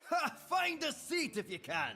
Ha! Find a seat if you can!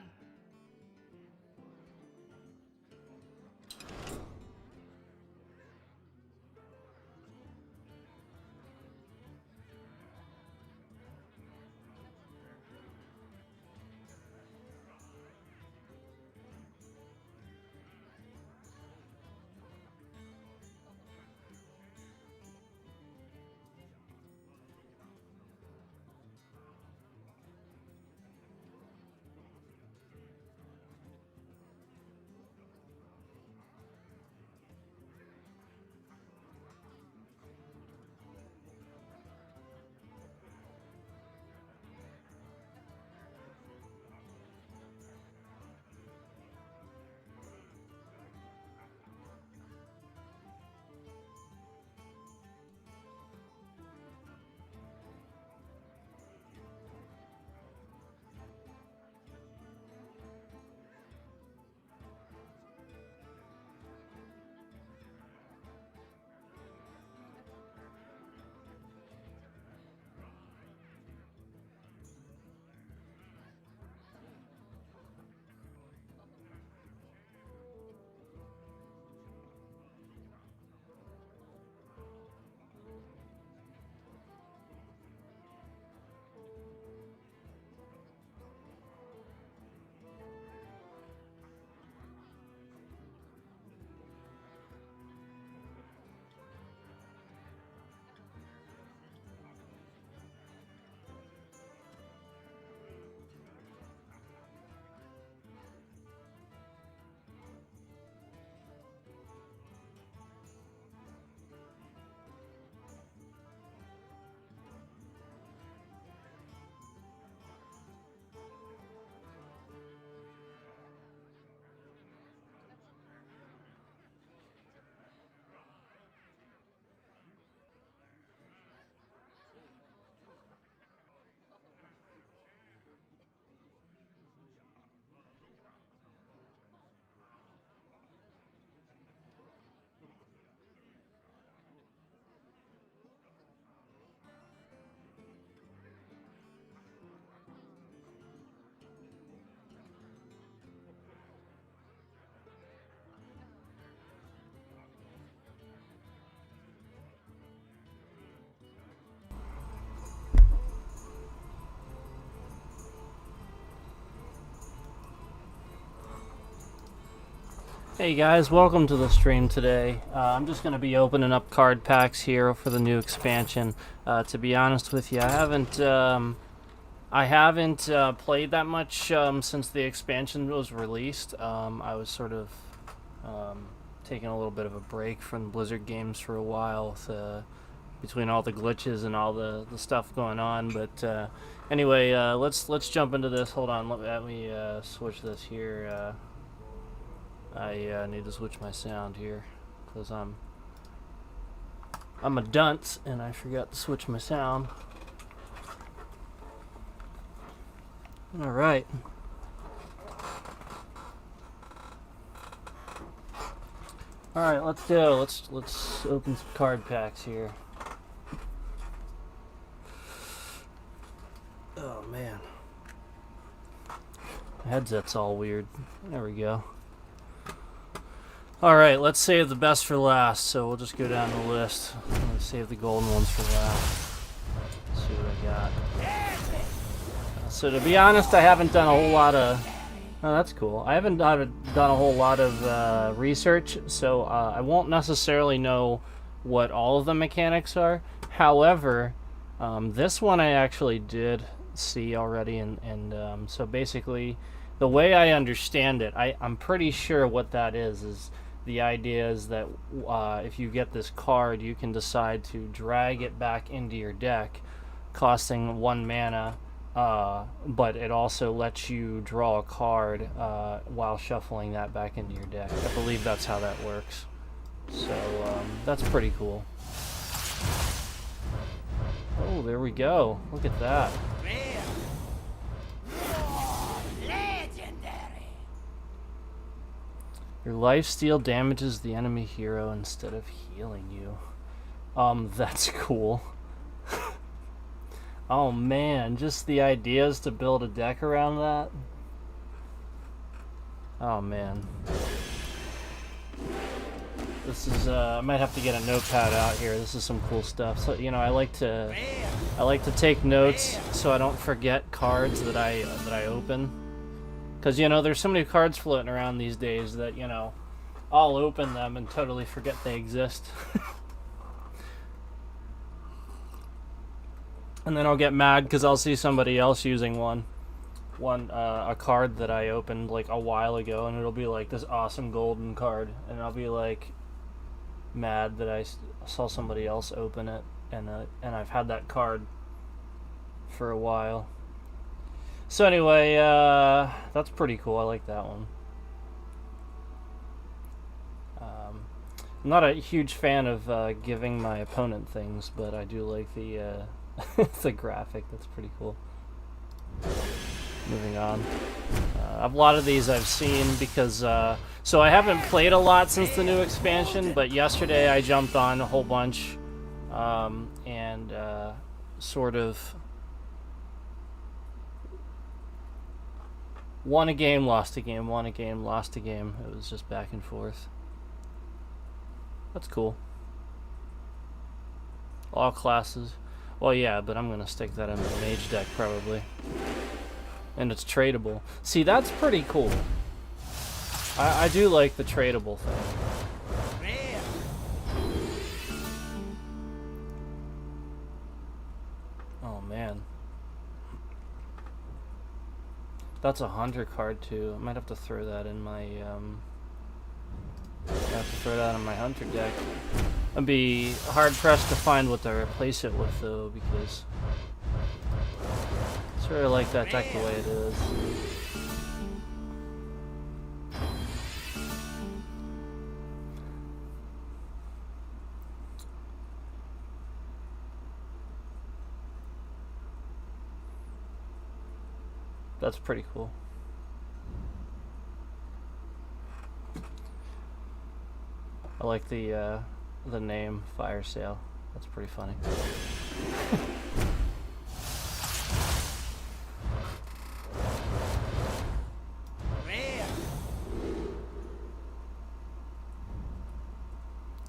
Hey guys, welcome to the stream today. I'm just going to be opening up card packs here for the new expansion. To be honest with you, I haven't played that much since the expansion was released. I was sort of taking a little bit of a break from Blizzard games for a while with, between all the glitches and all the stuff going on. But anyway, let's jump into this. Hold on, let me switch this here. I need to switch my sound here because I'm a dunce and I forgot to switch my sound. All right. All right, let's open some card packs here. Oh man, the headset's all weird. There we go. Alright, let's save the best for last, so we'll just go down the list. I'm going to save the golden ones for last. Let's see what I got. So to be honest, I haven't done a whole lot of... Oh, that's cool. I haven't done a whole lot of research, so I won't necessarily know what all of the mechanics are. However, this one I actually did see already, and so basically, the way I understand it, I'm pretty sure what that is the idea is that if you get this card, you can decide to drag it back into your deck, costing 1 mana, but it also lets you draw a card while shuffling that back into your deck. I believe that's how that works. So that's pretty cool. Oh, there we go. Look at that. Your lifesteal damages the enemy hero instead of healing you. That's cool. Oh man, just the ideas to build a deck around that. Oh man. This is I might have to get a notepad out here. This is some cool stuff. So, you know, I like to take notes so I don't forget cards that I open. Cuz you know, there's so many cards floating around these days that, you know, I'll open them and totally forget they exist. And then I'll get mad because I'll see somebody else using a card that I opened like a while ago, and it'll be like this awesome golden card, and I'll be like mad that I saw somebody else open it, and I've had that card for a while. So anyway, that's pretty cool. I like that one. I'm not a huge fan of giving my opponent things, but I do like the the graphic. That's pretty cool. Moving on. A lot of these I've seen because so I haven't played a lot since the new expansion, but yesterday I jumped on a whole bunch and sort of won a game, lost a game, won a game, lost a game. It was just back and forth. That's cool. All classes. Well, yeah, but I'm gonna stick that in the mage deck probably. And it's tradable. See, that's pretty cool. I do like the tradable thing. Oh man. That's a hunter card too. I might have to throw that in my hunter deck. I'd be hard pressed to find what to replace it with though, because I sort of like that deck the way it is. That's pretty cool. I like the name Fire Sale. That's pretty funny.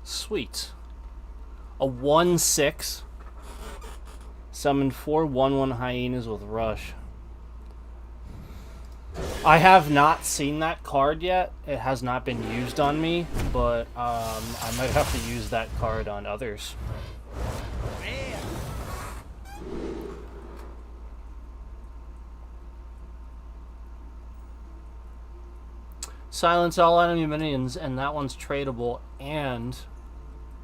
Sweet. A 1/6. Summon 4 1/1 hyenas with rush. I have not seen that card yet. It has not been used on me, but I might have to use that card on others. Silence all enemy minions, and that one's tradable, and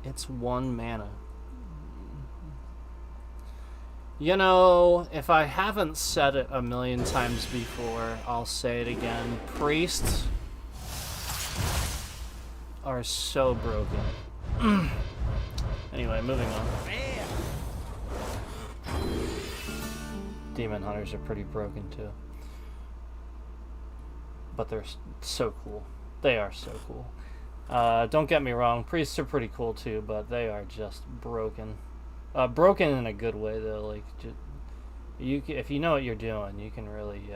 it's 1 mana. You know, if I haven't said it a million times before, I'll say it again. Priests are so broken. Anyway, moving on. Demon Hunters are pretty broken too. But they're so cool. They are so cool. Don't get me wrong, priests are pretty cool too, but they are just broken. Broken in a good way though. Like, if you know what you're doing, you can really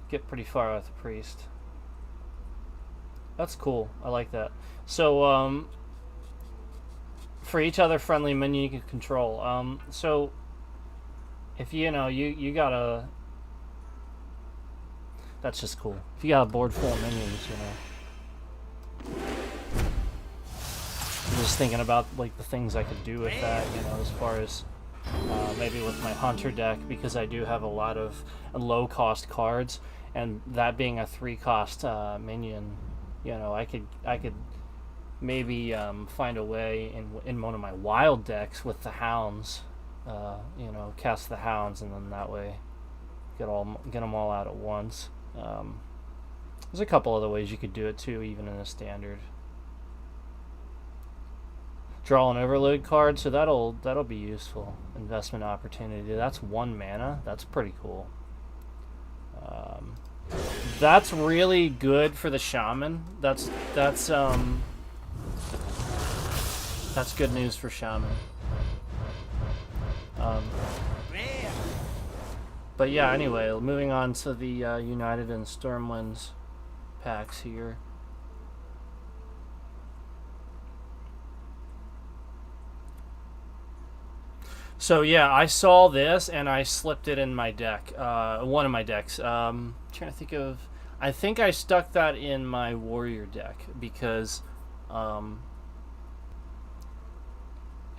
get pretty far with the priest. That's cool. I like that. So for each other friendly minion you can control. So if you know you gotta. That's just cool. If you got a board full of minions, you know. I'm just thinking about like the things I could do with that, you know, as far as maybe with my hunter deck, because I do have a lot of low cost cards, and that being a 3-cost minion, you know, I could maybe find a way in one of my wild decks with the hounds, you know, cast the hounds, and then that way get them all out at once. There's a couple other ways you could do it too, even in a standard. Draw an overload card, so that'll be useful. Investment opportunity. That's 1 mana. That's pretty cool. That's really good for the shaman. That's good news for shaman. But yeah, anyway, moving on to the United and Stormwinds packs here. So yeah, I saw this and I slipped it in my deck, one of my decks. Trying to think of, I think I stuck that in my warrior deck because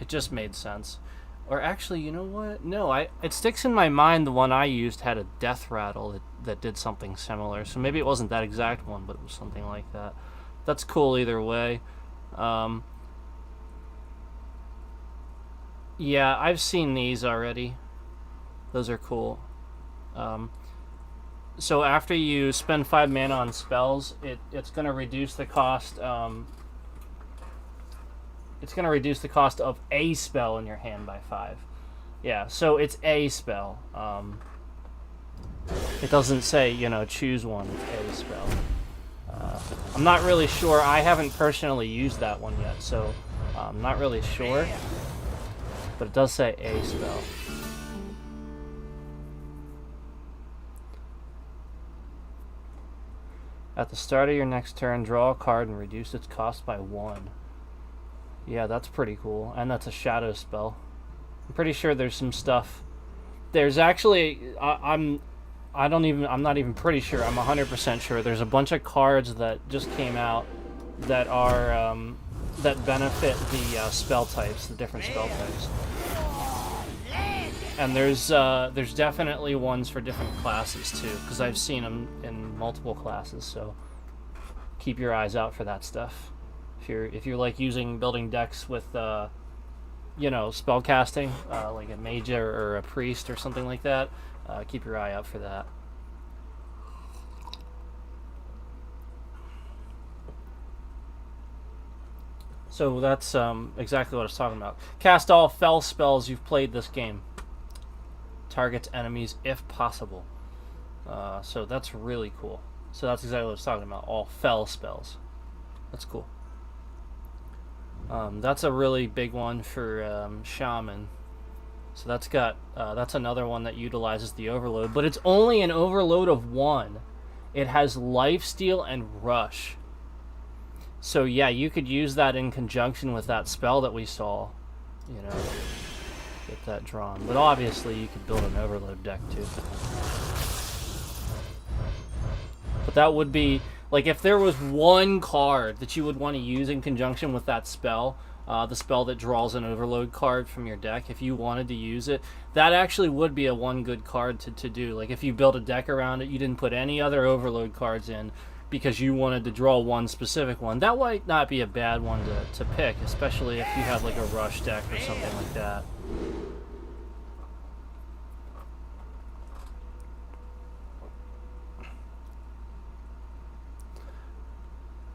it just made sense. Or actually, you know what? No, it sticks in my mind the one I used had a death rattle that did something similar. So maybe it wasn't that exact one, but it was something like that. That's cool either way. Yeah, I've seen these already. Those are cool. So after you spend 5 mana on spells, it's going to reduce the cost. It's going to reduce the cost of a spell in your hand by 5. Yeah, so it's a spell. It doesn't say, choose one. It's a spell. I'm not really sure. I haven't personally used that one yet, so I'm not really sure. But it does say a spell. At the start of your next turn, draw a card and reduce its cost by 1. Yeah, that's pretty cool. And that's a shadow spell. I'm pretty sure there's some stuff. There's actually, I'm not even pretty sure. I'm 100% sure. There's a bunch of cards that just came out that are that benefit the spell types, the different spell types. And there's definitely ones for different classes too, because I've seen them in multiple classes. So keep your eyes out for that stuff. If you're like building decks with spell casting, like a mage or a priest or something like that, keep your eye out for that. So that's exactly what I was talking about. Cast all fell spells you've played this game. Targets enemies if possible. So that's really cool. So that's exactly what I was talking about. All fell spells. That's cool. That's a really big one for Shaman. So that's another one that utilizes the overload, but it's only an overload of 1. It has lifesteal and rush. So yeah, you could use that in conjunction with that spell that we saw. Get that drawn. But obviously you could build an overload deck too. But that would be, like, if there was one card that you would want to use in conjunction with that spell, the spell that draws an overload card from your deck, if you wanted to use it, that actually would be a one good card to do. Like, if you built a deck around it, you didn't put any other overload cards in because you wanted to draw one specific one, that might not be a bad one to pick, especially if you have like a rush deck or something like that.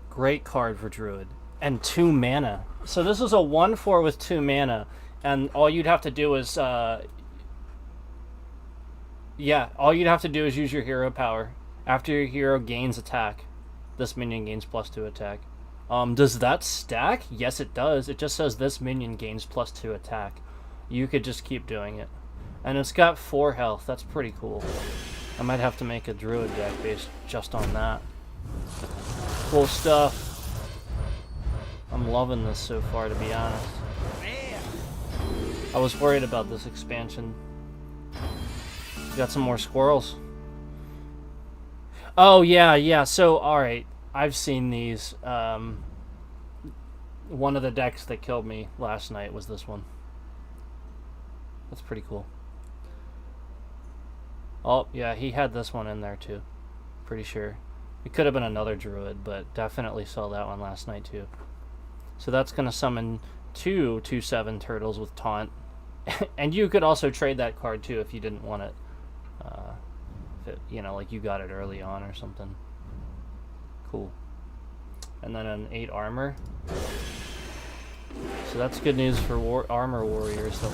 Great card for Druid. And 2 mana. So this is a 1/4 with 2 mana. And all you'd have to do is... all you'd have to do is use your hero power. After your hero gains attack, this minion gains +2 attack. Does that stack? Yes, it does. It just says this minion gains +2 attack. You could just keep doing it. And it's got 4 health. That's pretty cool. I might have to make a Druid deck based just on that. Cool stuff. I'm loving this so far, to be honest. I was worried about this expansion. Got some more squirrels. Oh, yeah. So, alright. I've seen these. One of the decks that killed me last night was this one. That's pretty cool. Oh, yeah, he had this one in there, too. Pretty sure. It could have been another Druid, but definitely saw that one last night, too. So that's going to summon 2 2/7 turtles with Taunt. And you could also trade that card, too, if you didn't want it. Like you got it early on or something. Cool. And then an 8 armor. So that's good news for armor warriors that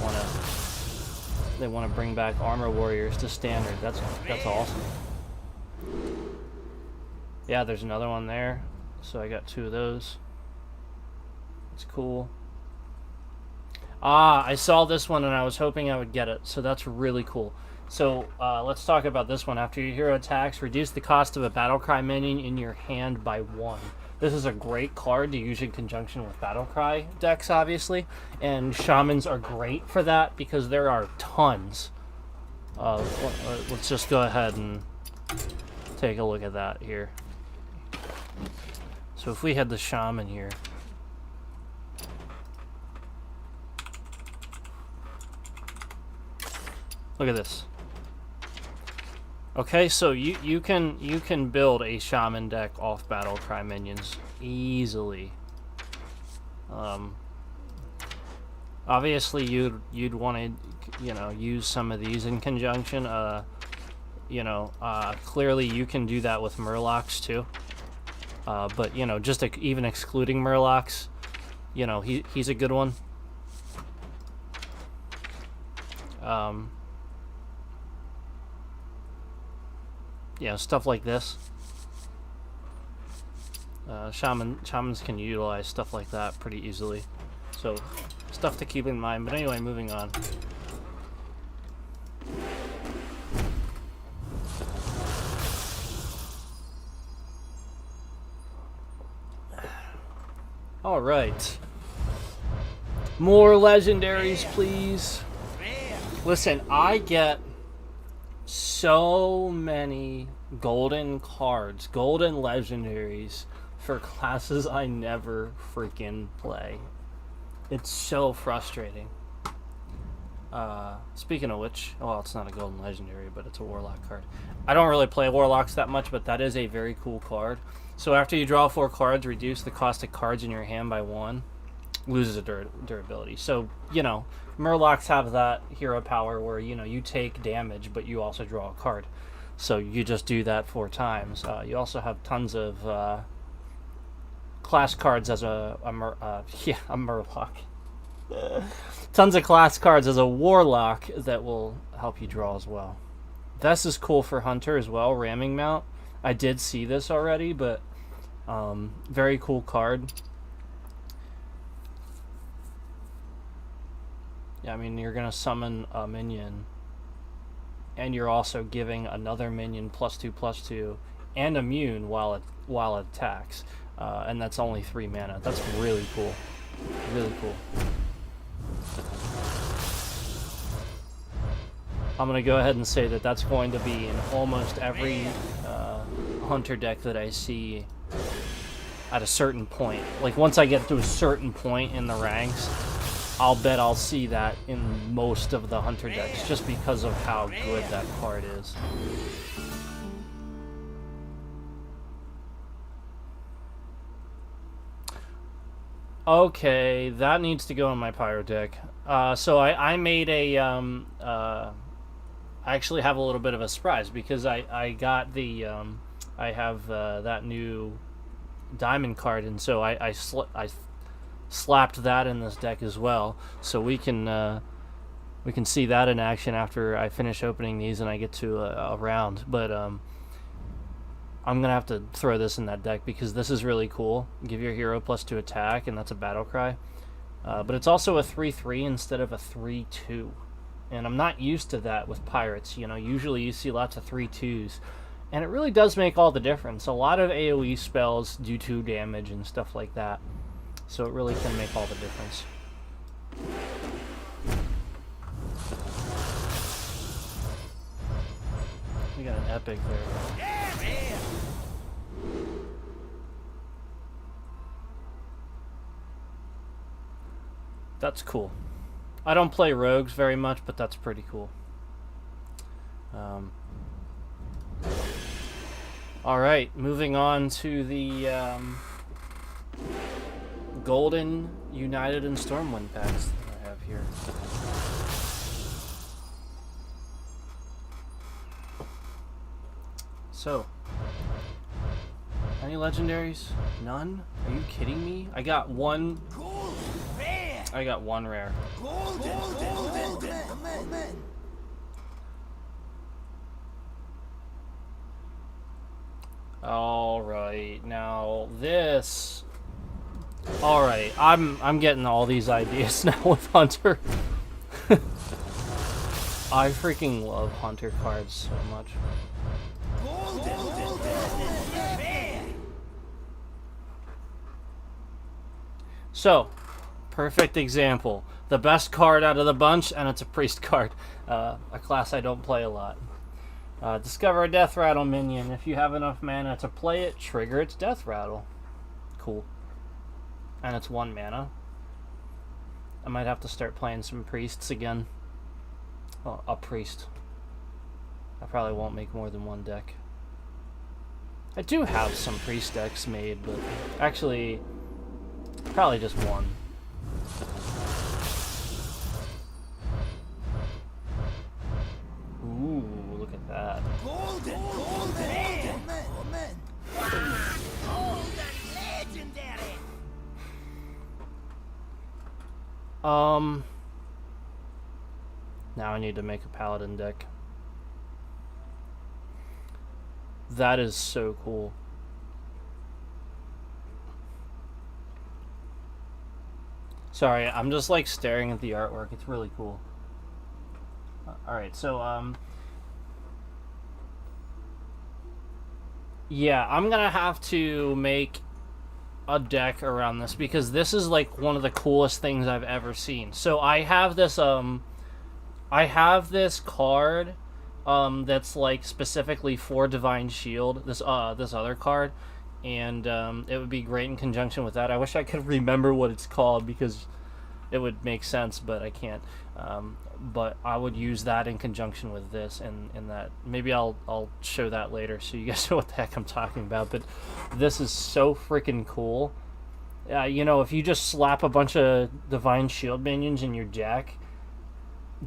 want to bring back armor warriors to standard. That's awesome. Yeah, there's another one there. So I got 2 of those. It's cool. Ah, I saw this one and I was hoping I would get it. So that's really cool. So let's talk about this one. After your hero attacks, reduce the cost of a Battlecry minion in your hand by 1. This is a great card to use in conjunction with Battlecry decks, obviously. And Shamans are great for that because there are tons of... Let's just go ahead and take a look at that here. So if we had the Shaman here... Look at this. Okay, so you can build a Shaman deck off Battlecry minions easily. Obviously you'd want to use some of these in conjunction. Clearly you can do that with Murlocs too. But just even excluding Murlocs, he's a good one. Stuff like this. Shamans can utilize stuff like that pretty easily. So, stuff to keep in mind. But anyway, moving on. Alright. More legendaries, please. Listen, I get so many golden cards, golden legendaries for classes I never freaking play. It's so frustrating. Speaking of which, well, it's not a golden legendary, but it's a warlock card. I don't really play warlocks that much, but that is a very cool card. So after you draw 4 cards, reduce the cost of cards in your hand by 1. Loses a durability. So, Murlocs have that hero power where, you take damage, but you also draw a card. So you just do that 4 times. You also have tons of class cards as a Murloc. Tons of class cards as a Warlock that will help you draw as well. This is cool for Hunter as well, Ramming Mount. I did see this already, but very cool card. Yeah, I mean, you're going to summon a minion, and you're also giving another minion +2/+2 and immune while it attacks. And that's only 3 mana. That's really cool. Really cool. I'm going to go ahead and say that that's going to be in almost every Hunter deck that I see at a certain point. Like, once I get to a certain point in the ranks, I'll bet I'll see that in most of the Hunter decks, just because of how good that card is. Okay, that needs to go in my Pyro deck. So I made a... I actually have a little bit of a surprise, because I got the... I have that new Diamond card, and so I slapped that in this deck as well, so we can see that in action after I finish opening these and I get to a round. But I'm gonna have to throw this in that deck because this is really cool. Give your hero +2 attack, and that's a battle cry. But it's also a 3/3 instead of a 3/2, and I'm not used to that with pirates. Usually you see lots of 3/2s, and it really does make all the difference. A lot of AoE spells do 2 damage and stuff like that. So it really can make all the difference. We got an epic there. That's cool. I don't play rogues very much, but that's pretty cool. Alright, moving on to the... Golden, United, and Stormwind packs that I have here. So, any legendaries? None? Are you kidding me? I got one. I got one rare. All right, now this. All right, I'm getting all these ideas now with Hunter. I freaking love hunter cards so much. So, perfect example. The best card out of the bunch, and it's a priest card. A class I don't play a lot. Discover a death rattle minion. If you have enough mana to play it, trigger its death rattle. Cool. And it's 1 mana. I might have to start playing some priests again. Oh, a priest. I probably won't make more than 1 deck. I do have some priest decks made, but actually, probably just 1. Ooh, look at that. Golden legendary. Now I need to make a paladin deck. That is so cool. Sorry, I'm just like staring at the artwork. It's really cool. Alright, so yeah, I'm gonna have to make a deck around this because this is like one of the coolest things I've ever seen. So I have this card that's like specifically for Divine Shield, this other card, and it would be great in conjunction with that. I wish I could remember what it's called because it would make sense, but I can't. But I would use that in conjunction with this, and that maybe I'll show that later so you guys know what the heck I'm talking about. But this is so freaking cool. You know, if you just slap a bunch of Divine Shield minions in your deck,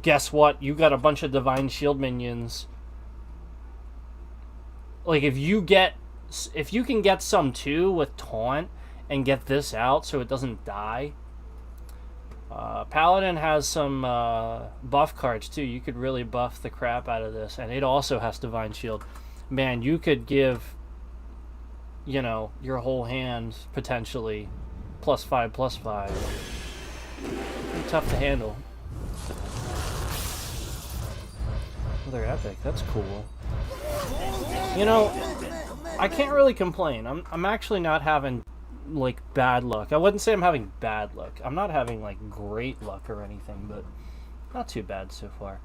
guess what? You got a bunch of Divine Shield minions. Like if you can get some too with Taunt and get this out so it doesn't die. Paladin has some buff cards too. You could really buff the crap out of this, and it also has Divine Shield. Man, you could give, you know, your whole hand potentially +5/+5. Pretty tough to handle. They're epic. That's cool. You know, I can't really complain. I'm actually not having like bad luck. I wouldn't say I'm having bad luck. I'm not having like great luck or anything, but not too bad so far.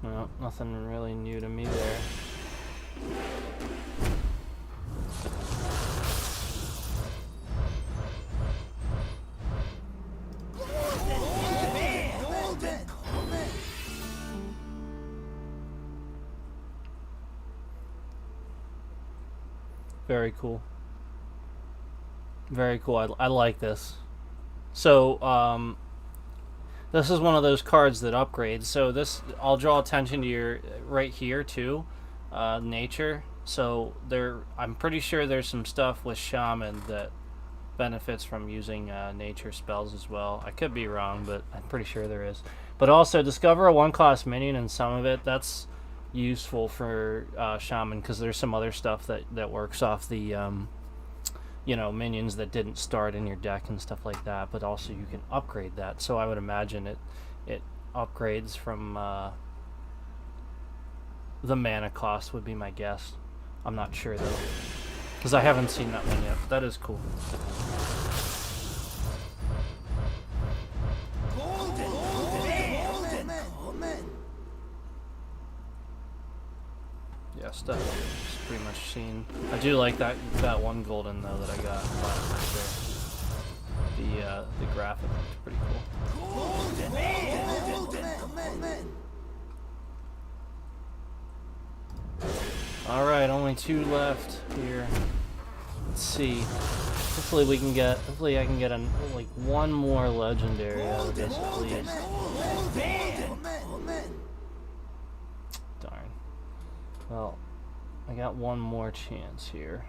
Well, nothing really new to me there. Very cool. Very cool. I like this. So, this is one of those cards that upgrades. So this, I'll draw attention to your right here too, nature. So I'm pretty sure there's some stuff with Shaman that benefits from using nature spells as well. I could be wrong, but I'm pretty sure there is. But also discover a 1-cost minion, and some of it that's useful for Shaman because there's some other stuff that works off the you know, minions that didn't start in your deck and stuff like that, but also you can upgrade that. So I would imagine it upgrades from the mana cost would be my guess. I'm not sure though, because I haven't seen that one yet, but that is cool. Yeah, stuff is pretty much seen. I do like that one golden though that I got right there. The graphic looks pretty cool. All right, only 2 left here. Let's see. Hopefully we can get. Hopefully I can get like 1 more legendary out of this at least. Darn. Well, I got 1 more chance here.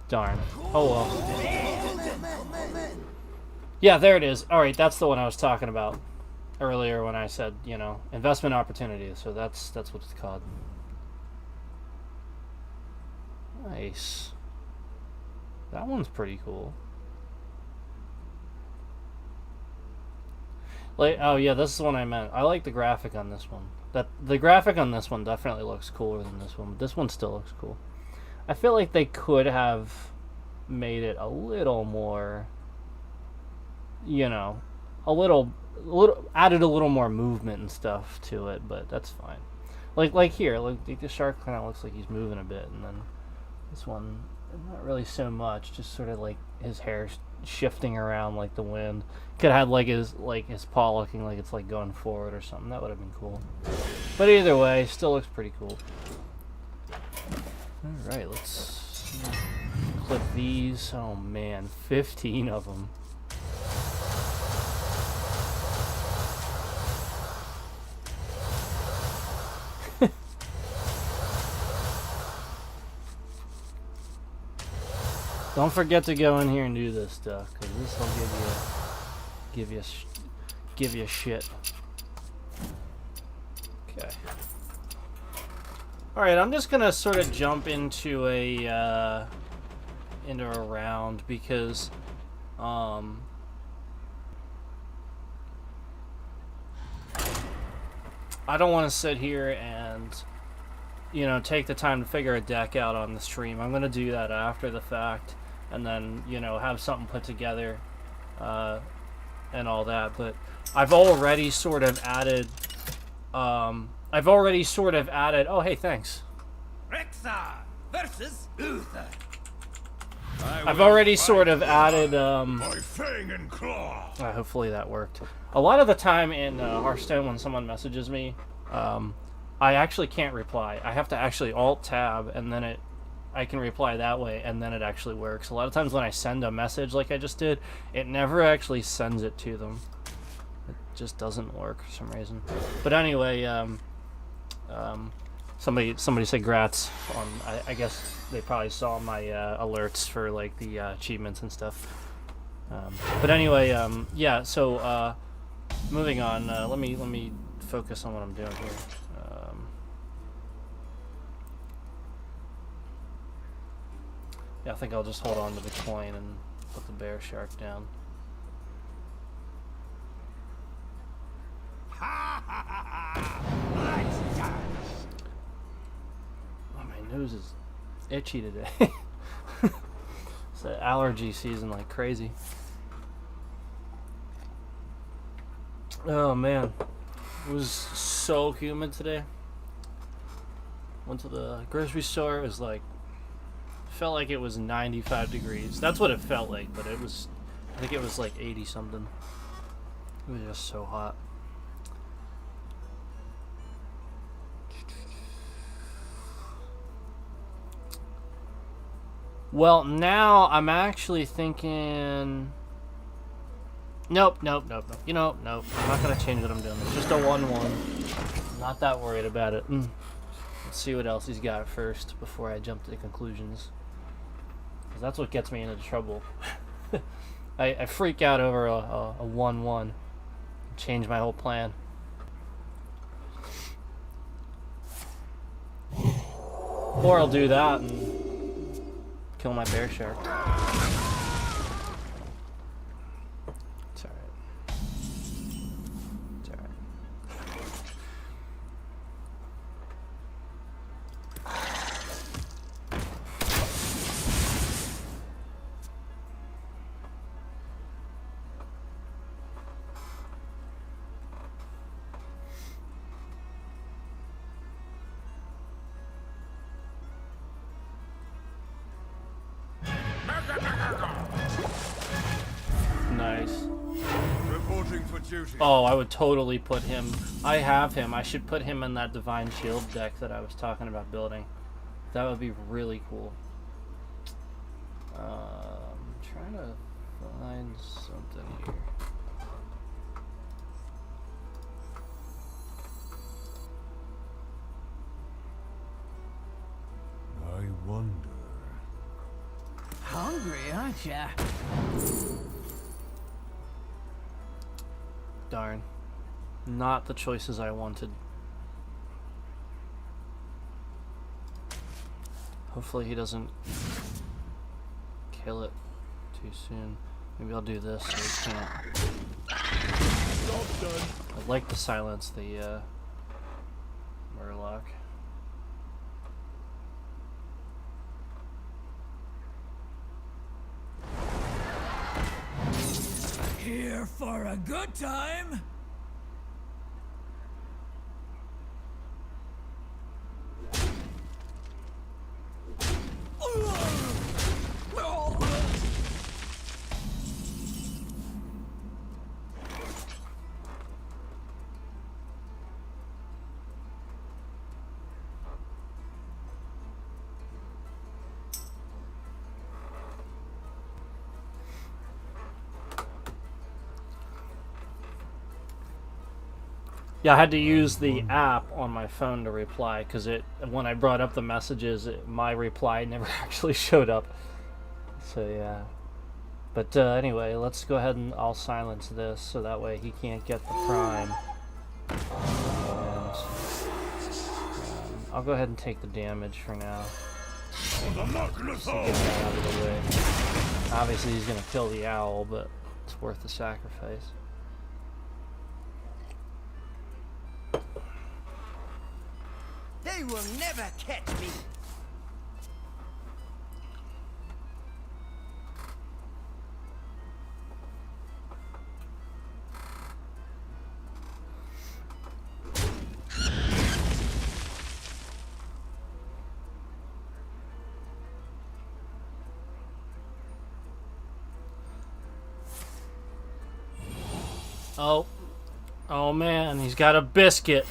Darn. Oh well. Yeah, there it is. Alright, that's the one I was talking about earlier when I said, you know, investment opportunities. So that's what it's called. Nice. That one's pretty cool. Like, oh yeah, this is the one I meant. I like the graphic on this one. The graphic on this one definitely looks cooler than this one, but this one still looks cool. I feel like they could have made it a little more, you know, added a little more movement and stuff to it, but that's fine. Like here, like the shark kind of looks like he's moving a bit, and then this one, not really so much, just sort of like his hair shifting around like the wind. Could have had like his paw looking like it's like going forward or something. That would have been cool. But either way, still looks pretty cool. Alright, let's clip these. Oh man, 15 of them. Don't forget to go in here and do this stuff, because this will give you shit. Okay. All right, I'm just gonna sort of jump into a round because I don't want to sit here and, you know, take the time to figure a deck out on the stream. I'm gonna do that after the fact, and then, you know, have something put together and all that. But I've already sort of added oh hey, thanks. Rexar versus Uther. I've already sort of added My fang and claw. hopefully that worked. A lot of the time in Hearthstone when someone messages me, I actually can't reply. I have to actually Alt-Tab, and then I can reply that way, and then it actually works. A lot of times when I send a message like I just did, it never actually sends it to them. It just doesn't work for some reason. But anyway, somebody said grats on, I guess they probably saw my alerts for like the achievements and stuff. But anyway, yeah, so moving on, let me focus on what I'm doing here. Yeah, I think I'll just hold on to the coin and put the bear shark down. Oh, my nose is itchy today. It's the allergy season like crazy. Oh man, it was so humid today. Went to the grocery store. It was like, felt like it was 95 degrees. That's what it felt like, but it was, I think it was like 80 something. It was just so hot. Well, now I'm actually thinking, nope. You know, nope. I'm not gonna change what I'm doing. It's just a 1-1. Not that worried about it. Let's see what else he's got first before I jump to the conclusions. Because that's what gets me into trouble. I freak out over a 1-1. Change my whole plan. Or I'll do that and kill my bear shark. It's alright. It's alright. Nice. Reporting for duty. Oh, I would totally put him. I have him. I should put him in that Divine Shield deck that I was talking about building. That would be really cool. Trying to find something here. I wonder. Gotcha. Darn. Not the choices I wanted. Hopefully he doesn't kill it too soon. Maybe I'll do this so he can't. I'd like to silence the Murloc. Here for a good time. Yeah, I had to use the app on my phone to reply because when I brought up the messages, my reply never actually showed up. So yeah. But anyway, let's go ahead and I'll silence this so that way he can't get the prime. And, I'll go ahead and take the damage for now. Just to get that out of the way. Obviously he's going to kill the owl, but it's worth the sacrifice. They will never catch me. Oh man, he's got a biscuit.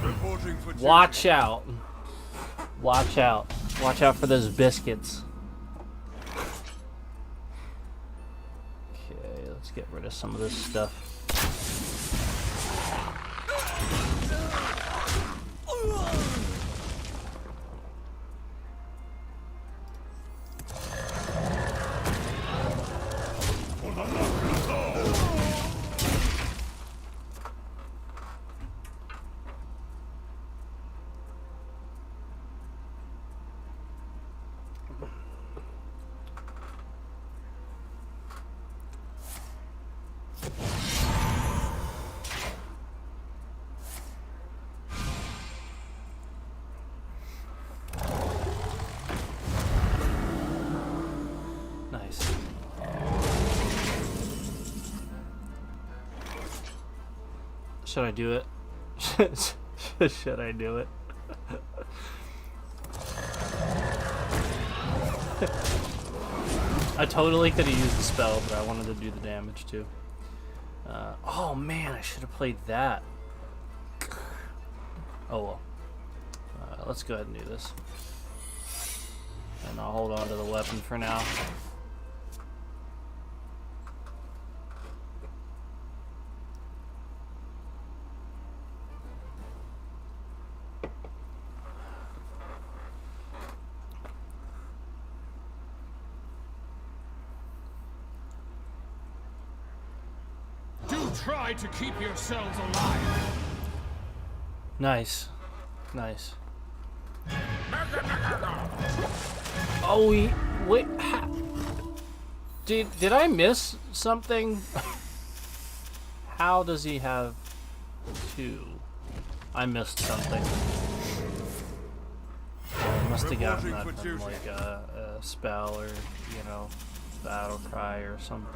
Reporting for duty. Watch out. Watch out. Watch out for those biscuits. Okay, let's get rid of some of this stuff. Nice. Should I do it? Should I do it? I totally could have used the spell, but I wanted to do the damage too. Oh man, I should have played that. Oh well. Let's go ahead and do this. And I'll hold on to the weapon for now. Try to keep yourselves alive. Nice. Nice. Oh, wait. Did I miss something? How does he have two? I missed something. I must have gotten that from like a spell or, you know, battle cry or some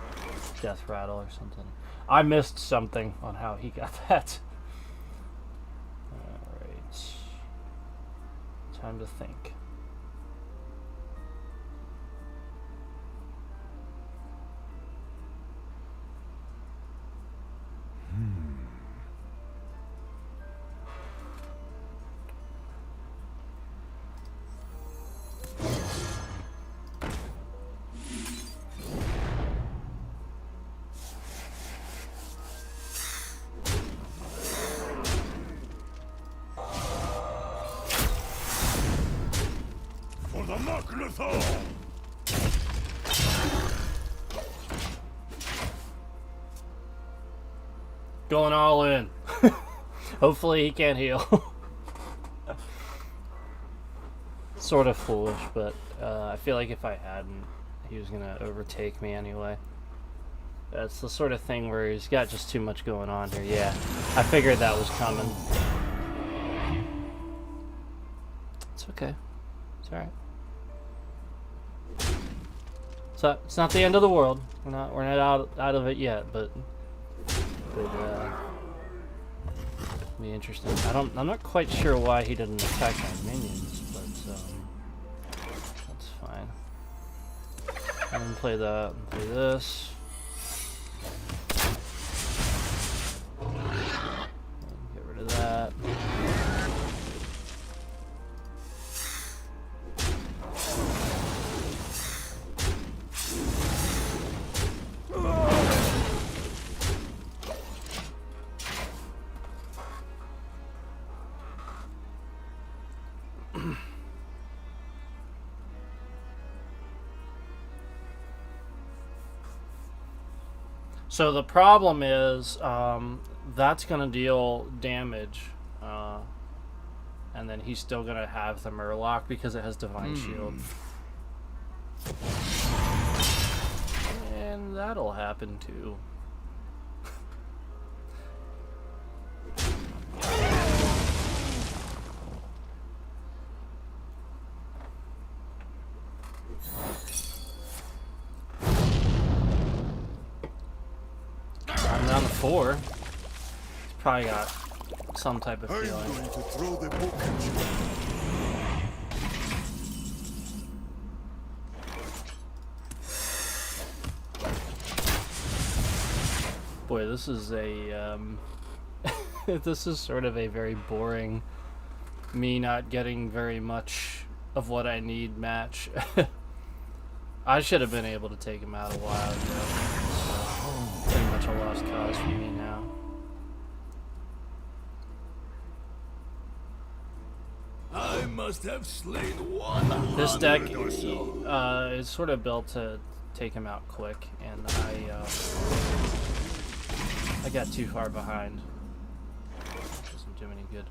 death rattle or something. I missed something on how he got that. Alright. Time to think. going all in. Hopefully he can't heal. Sort of foolish, but I feel like if I hadn't, he was gonna overtake me anyway. That's the sort of thing where he's got just too much going on here. Yeah, I figured that was coming. It's okay. It's alright. So it's not the end of the world. We're not out of it yet, but be interesting. I'm not quite sure why he didn't attack my minions, but that's fine. I'm gonna play that and play this. Get rid of that. So the problem is, that's going to deal damage, and then he's still going to have the Murloc because it has Divine Shield. And that'll happen too. I'm down to 4. He's probably got some type of feeling. I'm going to throw the book at you. Boy, this is a this is sort of a very boring, me not getting very much of what I need match. I should have been able to take him out a while ago. So, pretty much a lost cause for me now. I must have slain 100 This deck or so. is sort of built to take him out quick, and I got too far behind. Doesn't do any good.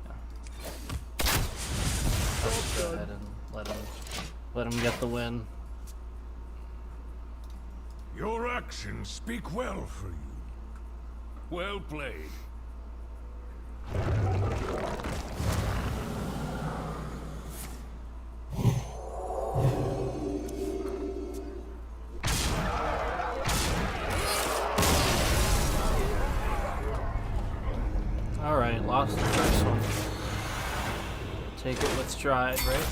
Yeah. Let's go ahead and let him get the win. Your actions speak well for you. Well played. Alright, lost the first one. Take it with stride, right?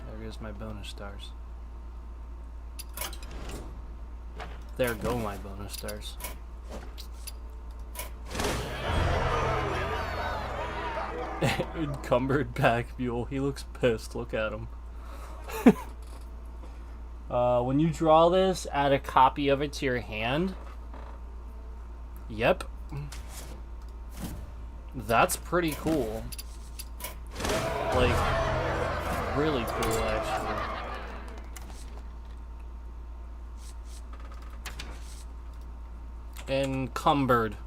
There goes my bonus stars. There go my bonus stars. Encumbered pack mule. He looks pissed. Look at him. When you draw this, add a copy of it to your hand. Yep. That's pretty cool. Like, really cool, actually. Encumbered.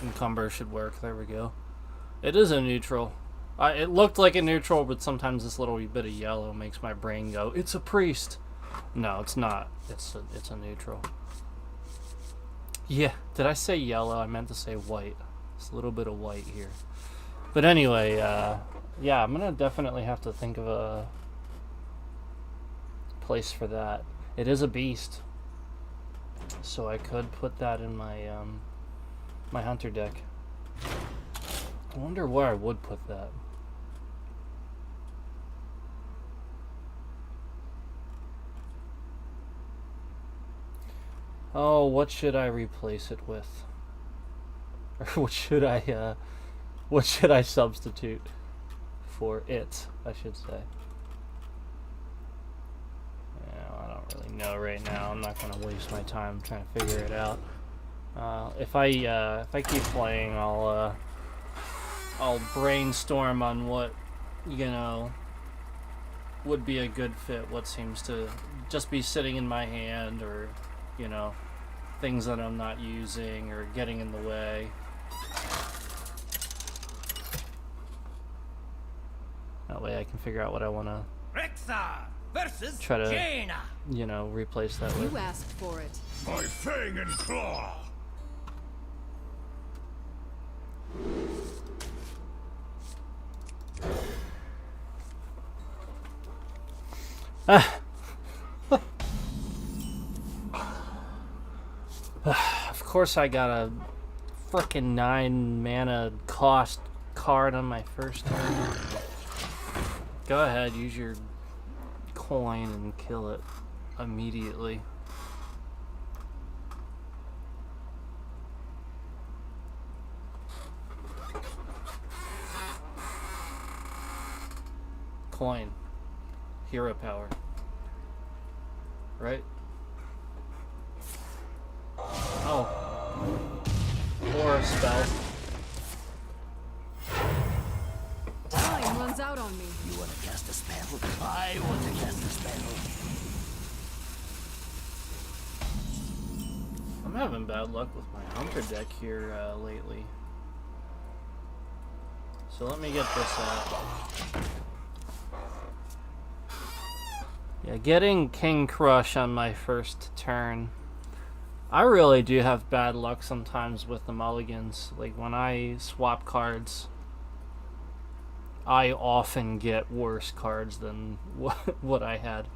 Encumber should work. There we go. It is a neutral. It looked like a neutral, but sometimes this little bit of yellow makes my brain go, "It's a priest." No, it's not. It's a neutral. Yeah, did I say yellow? I meant to say white. It's a little bit of white here. But anyway, yeah, I'm gonna definitely have to think of a place for that. It is a beast, so I could put that in my my hunter deck. I wonder where I would put that. Oh, what should I replace it with? Or what should I substitute for it, I should say. Yeah, I don't really know right now. I'm not gonna waste my time trying to figure it out. If I keep playing, I'll brainstorm on what, you know, would be a good fit, what seems to just be sitting in my hand, or, you know, things that I'm not using or getting in the way. That way I can figure out what I want to Rexar versus try to, Jaina. you know, replace that with. You asked for it. By fang and claw. Of course I got a frickin' 9 mana cost card on my first turn. Go ahead, use your coin and kill it immediately. Coin. Hero power. Right? Oh. Or a spell. Time runs out on me. You want to cast a spell? I want to cast a spell. I'm having bad luck with my Hunter deck here lately. So let me get this out. Yeah, getting King Crush on my first turn. I really do have bad luck sometimes with the mulligans. Like when I swap cards, I often get worse cards than what I had.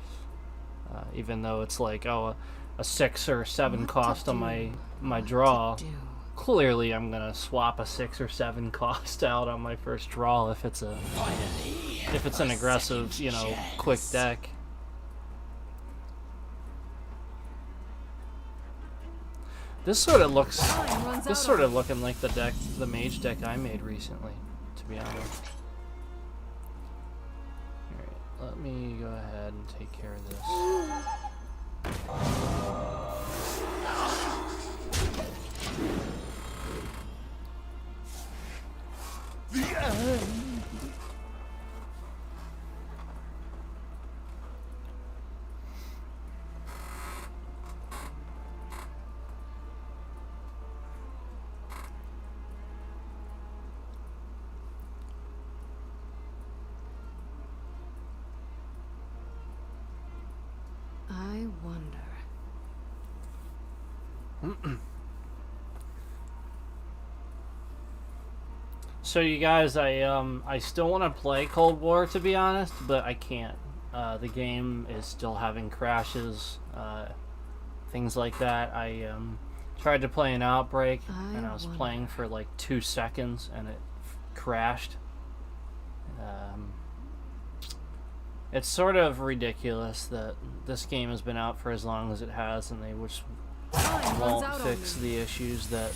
Even though it's like, oh, a 6 or 7 cost on my draw. Clearly I'm gonna swap a 6 or 7 cost out on my first draw if it's an aggressive, you know, quick deck. This sort of looks looking like the mage deck I made recently, to be honest. Alright, let me go ahead and take care of this. The end. I wonder. So you guys, I still want to play Cold War, to be honest, but I can't. The game is still having crashes, things like that. I tried to play an Outbreak, and I was playing for like 2 seconds, and it crashed. It's sort of ridiculous that this game has been out for as long as it has, and they just won't fix the issues that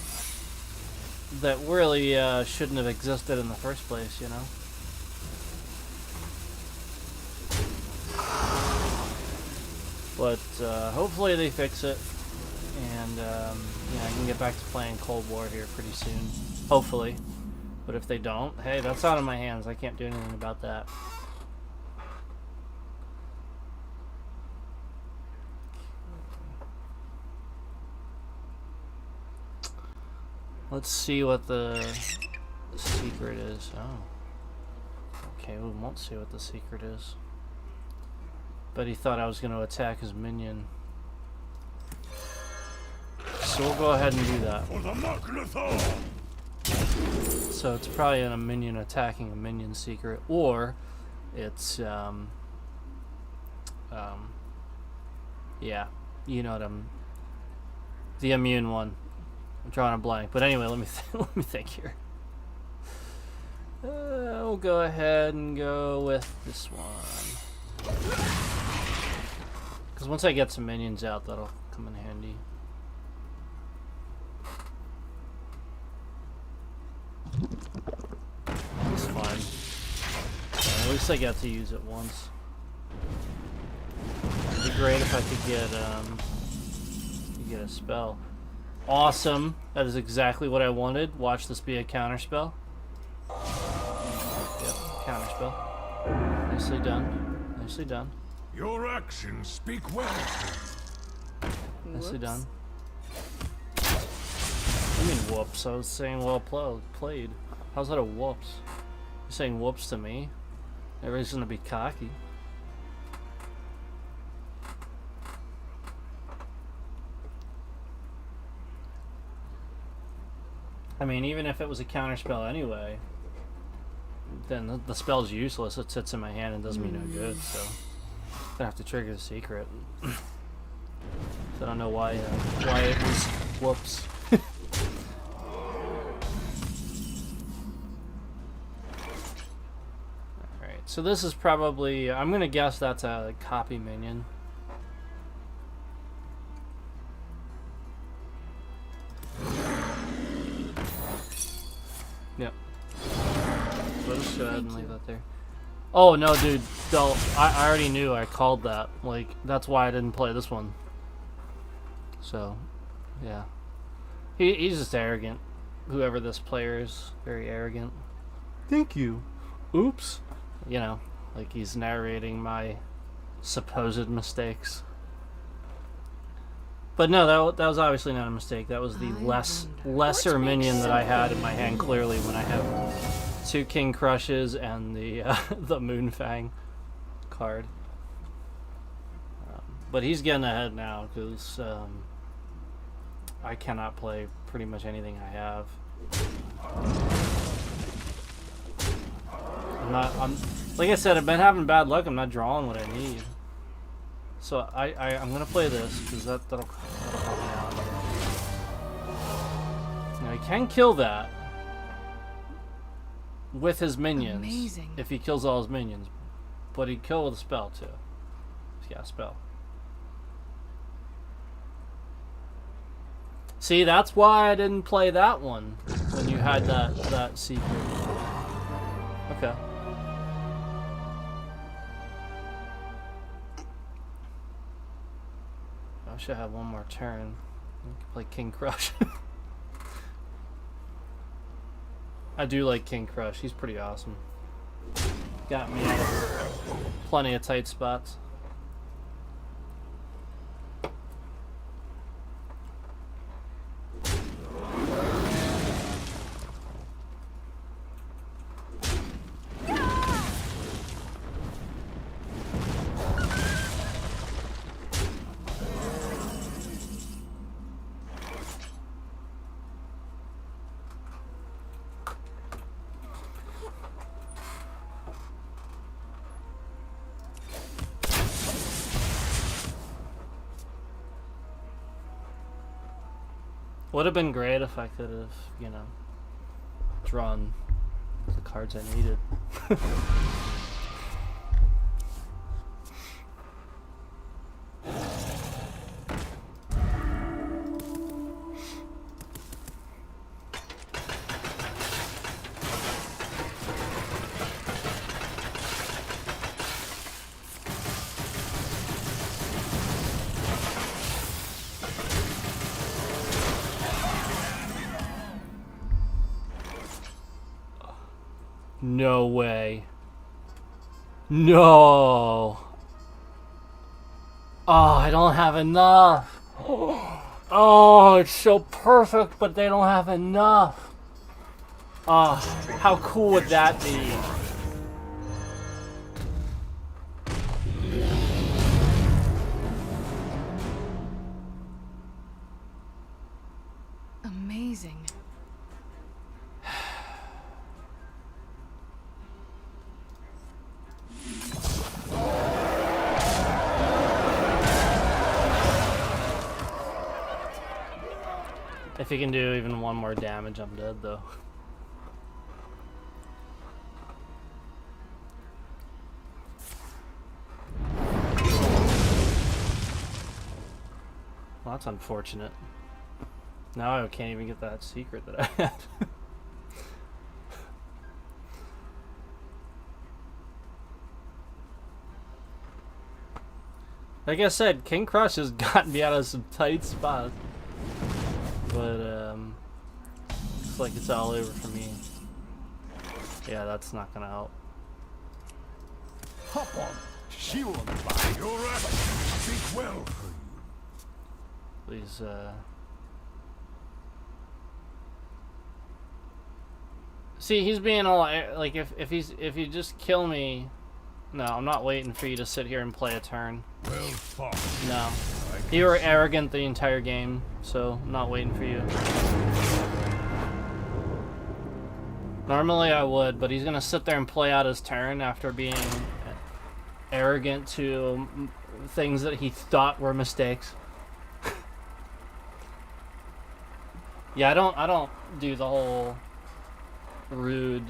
really shouldn't have existed in the first place, you know? But hopefully they fix it, and I can get back to playing Cold War here pretty soon. Hopefully. But if they don't, hey, that's out of my hands. I can't do anything about that. Let's see what the secret is. Oh. Okay, we won't see what the secret is. But he thought I was going to attack his minion. So we'll go ahead and do that. So it's probably a minion attacking a minion secret, or it's yeah, you know what the immune one. I'm drawing a blank, but anyway, let me let me think here. We'll go ahead and go with this one, because once I get some minions out, that'll come in handy. It's fine. At least I got to use it once. It'd be great if I could get a spell. Awesome. That is exactly what I wanted. Watch this be a counterspell. Yep, counterspell. Nicely done. Nicely done. Your actions speak well for you. Nicely Whoops. done. I mean whoops. I was saying well played. How's that a whoops? You're saying whoops to me? Everybody's gonna be cocky. I mean, even if it was a counterspell anyway, then the spell's useless. It sits in my hand and does me no good, so I'm gonna have to trigger the secret. So I don't know why it was whoops. Alright, so this is probably, I'm gonna guess that's a copy minion. Yep. We'll just go ahead and leave that there. Oh no, dude, I already knew. I called that. Like, that's why I didn't play this one. So, yeah. He's just arrogant. Whoever this player is, very arrogant. Thank you. Oops. You know, like he's narrating my supposed mistakes. But no, that was obviously not a mistake. That was the lesser minion that I had in my hand clearly when I have 2 King Crushes and the the Moonfang card. But he's getting ahead now because I cannot play pretty much anything I have. I'm like I said, I've been having bad luck. I'm not drawing what I need. So I'm gonna play this because that'll help me out. Now he can kill that with his minions. Amazing. If he kills all his minions, but he'd kill with a spell too. He's got a spell. See, that's why I didn't play that one when you had that secret. Okay. I should have one more turn. I can play King Crush. I do like King Crush. He's pretty awesome. Got me out of plenty of tight spots. Would have been great if I could have, you know, drawn the cards I needed. No way. No. Oh, I don't have enough. Oh, it's so perfect, but they don't have enough. Oh, how cool would that be? Amazing. If he can do even one more damage, I'm dead, though. Well, that's unfortunate. Now I can't even get that secret that I had. Like I said, King Crush has gotten me out of some tight spots. But, looks like it's all over for me. Yeah, that's not gonna help. Hop on. She won't buy. Your actions speak well for you. Please, see, he's being all like, if you just kill me, no, I'm not waiting for you to sit here and play a turn. Well fought. No, you were arrogant the entire game, so I'm not waiting for you. Normally I would, but he's gonna sit there and play out his turn after being arrogant to things that he thought were mistakes. Yeah, I don't do the whole rude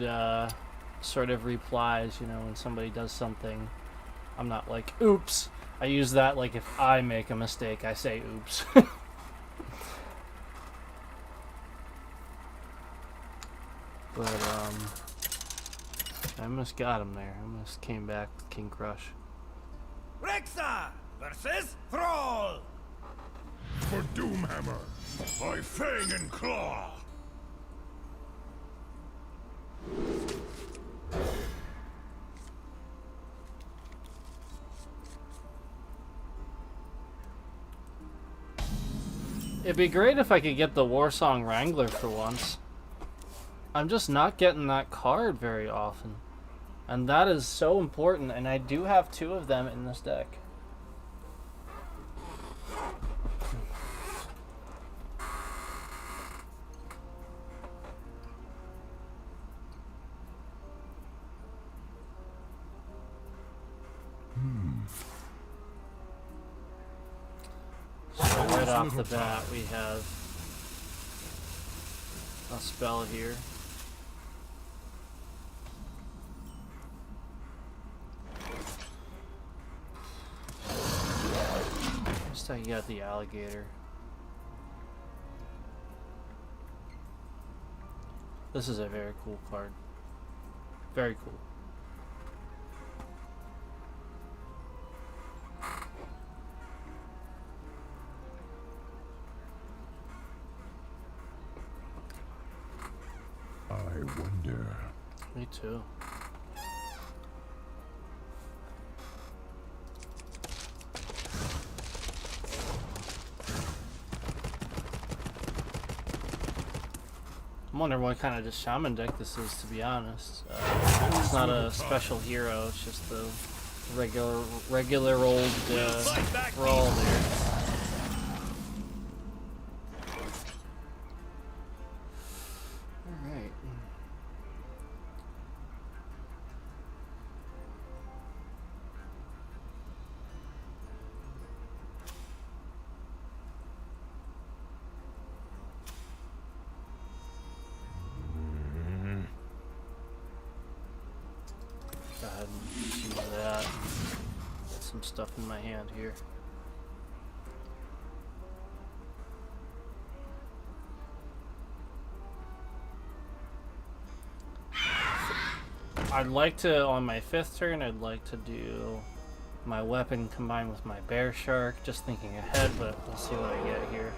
sort of replies, you know, when somebody does something. I'm not like, oops. I use that like if I make a mistake, I say oops. But I almost got him there. I almost came back with King Crush. Rexar versus Thrall. For Doomhammer, by Fang and Claw. It'd be great if I could get the Warsong Wrangler for once. I'm just not getting that card very often. And that is so important, and I do have 2 of them in this deck. So right off the bat, we have a spell here. Looks like you got the alligator. This is a very cool card. Very cool. I wonder. Me too. I'm wondering what kind of just shaman deck this is, to be honest. It's not a special hero, it's just the regular old Thrall there. Alright. Go ahead and use that. Get some stuff in my hand here. I'd like to, on my 5th turn, I'd like to do my weapon combined with my bear shark. Just thinking ahead, but we'll see what I get here.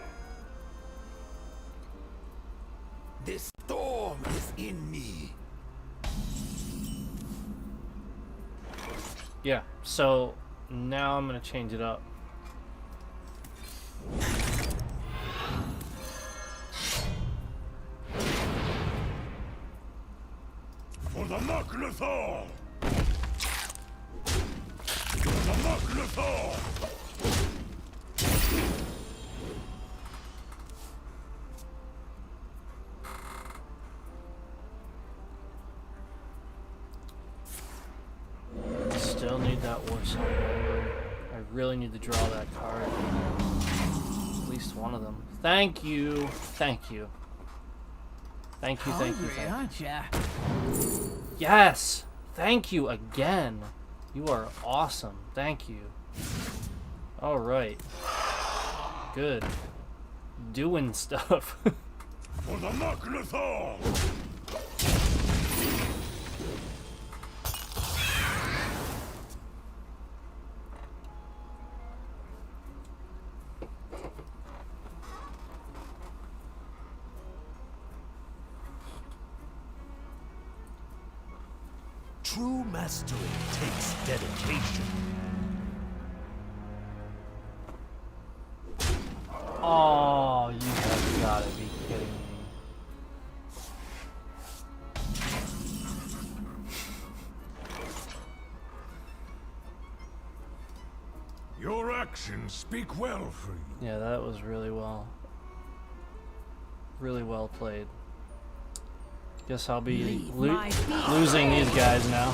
The storm is in me. Yeah, so now I'm gonna change it up. For the Mucklathal! The Mucklathal! Still need that Warsong. I really need to draw that card. At least one of them. Thank you. Thank you. Thank you, thank you, thank you. Aren't ya? Yes! Thank you again. You are awesome. Thank you. Alright. Good. Doing stuff. For the Mucklathal! True mastery takes dedication. Your actions speak well for you. Yeah, that was really well played. Guess I'll be losing these guys now.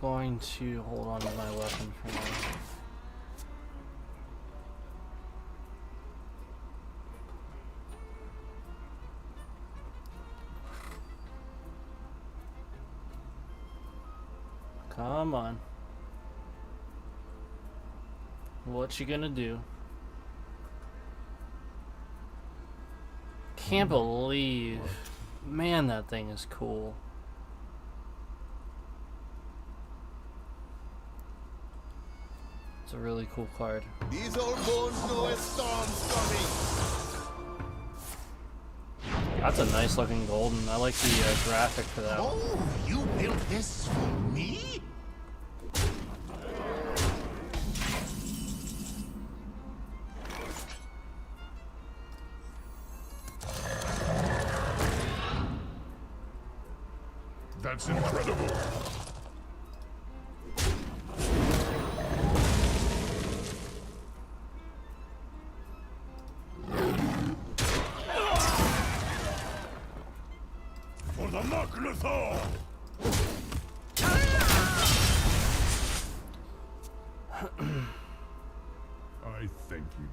Going to hold on to my weapon for now. Come on. What you gonna do? Can't believe. Man, that thing is cool. It's a really cool card. These old bones know a storm's coming. That's a nice looking golden. I like the graphic for that one. Oh, you built this for me? That's incredible. For the Macnathor! I thank you.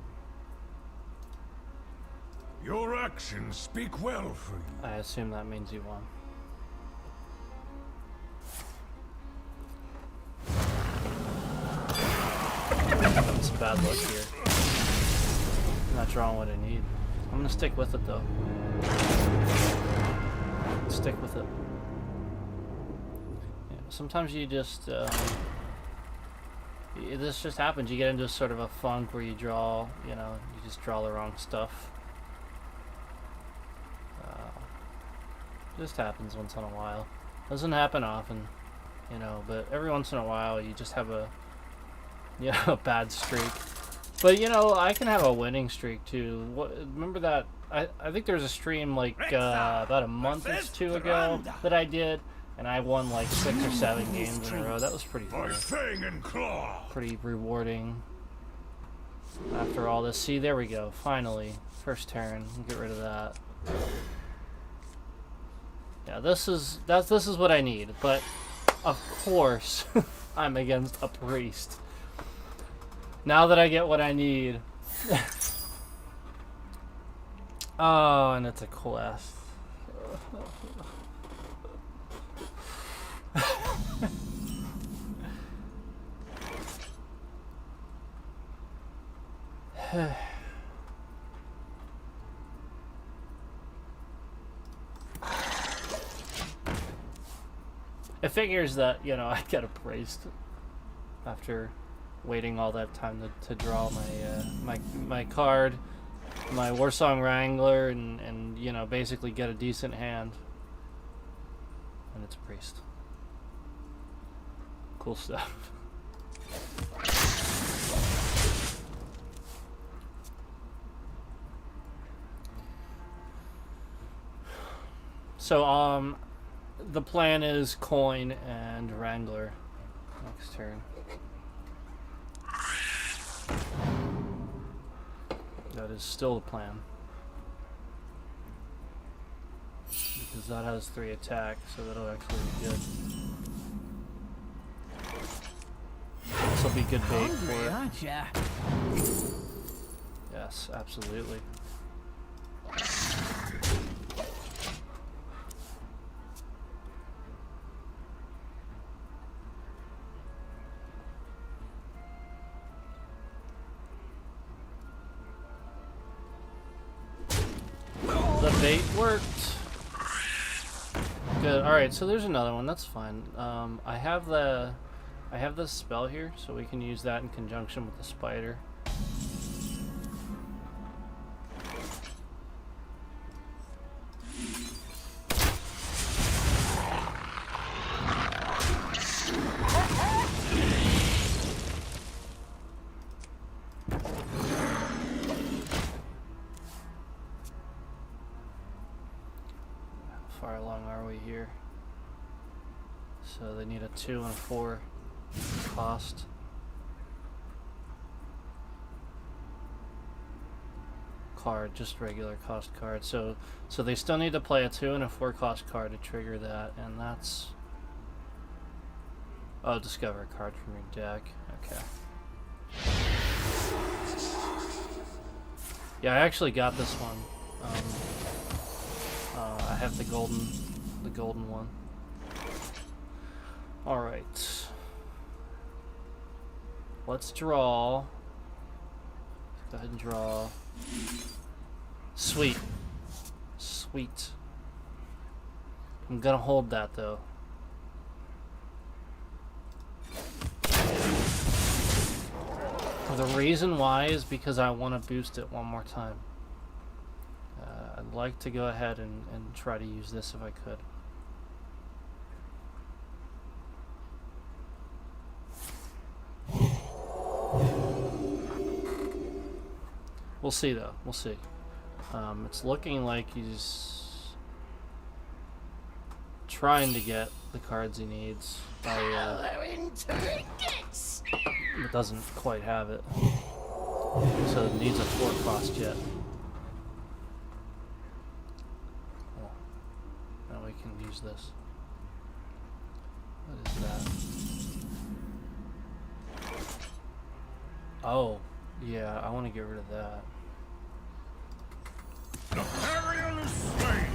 Your actions speak well for you. I assume that means you won. That's bad luck here. I'm not drawing what I need. I'm gonna stick with it though. Stick with it. Yeah, sometimes you just this just happens. You get into sort of a funk where you draw, you know, you just draw the wrong stuff. Just happens once in a while. Doesn't happen often, you know, but every once in a while you just have a a bad streak. But you know, I can have a winning streak too. Remember that? I think there was a stream like about a month or two ago that I did, and I won like 6 or 7 games in a row. That was pretty fun. Fang and claw. Pretty rewarding. After all this, see, there we go. Finally, first turn. Get rid of that. Yeah, this is what I need. But of course, I'm against a priest. Now that I get what I need. Oh, and it's a quest. It figures that, you know, I get a priest after waiting all that time to draw my card, my Warsong Wrangler, and you know, basically get a decent hand. And it's a priest. Cool stuff. So the plan is coin and Wrangler next turn. That is still the plan. Because that has 3 attack, so that'll actually be good. This will be good bait for it. Aren't ya? Yes, absolutely. The bait worked. Good. All right, so there's another one. That's fine. I have this spell here, so we can use that in conjunction with the spider. Far along are we here? So they need a 2 and a 4 cost. Card, just regular cost card. So they still need to play a 2 and a 4 cost card to trigger that, and that's... Oh, discover a card from your deck. Okay. Yeah, I actually got this one. I have the golden one. All right. Let's draw. Go ahead and draw. Sweet. Sweet. I'm gonna hold that though. The reason why is because I want to boost it one more time. I'd like to go ahead and try to use this if I could. We'll see though, we'll see. It's looking like he's trying to get the cards he needs by, but doesn't quite have it. So it needs a 4 cost yet. Oh. Now we can use this. What is that? Oh, yeah, I want to get rid of that. The Arian is slain!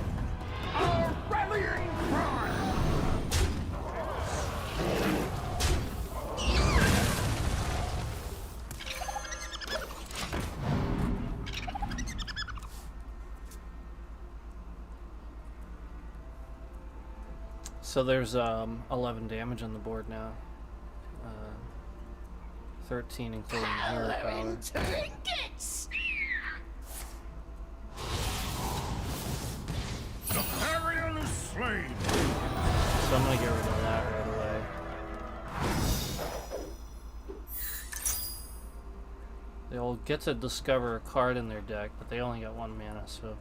Our rallying cry! So there's 11 damage on the board now. 13 including hero power. The Arian is slain! So I'm gonna get rid of that right away. They'll get to discover a card in their deck, but they only got 1 mana, so...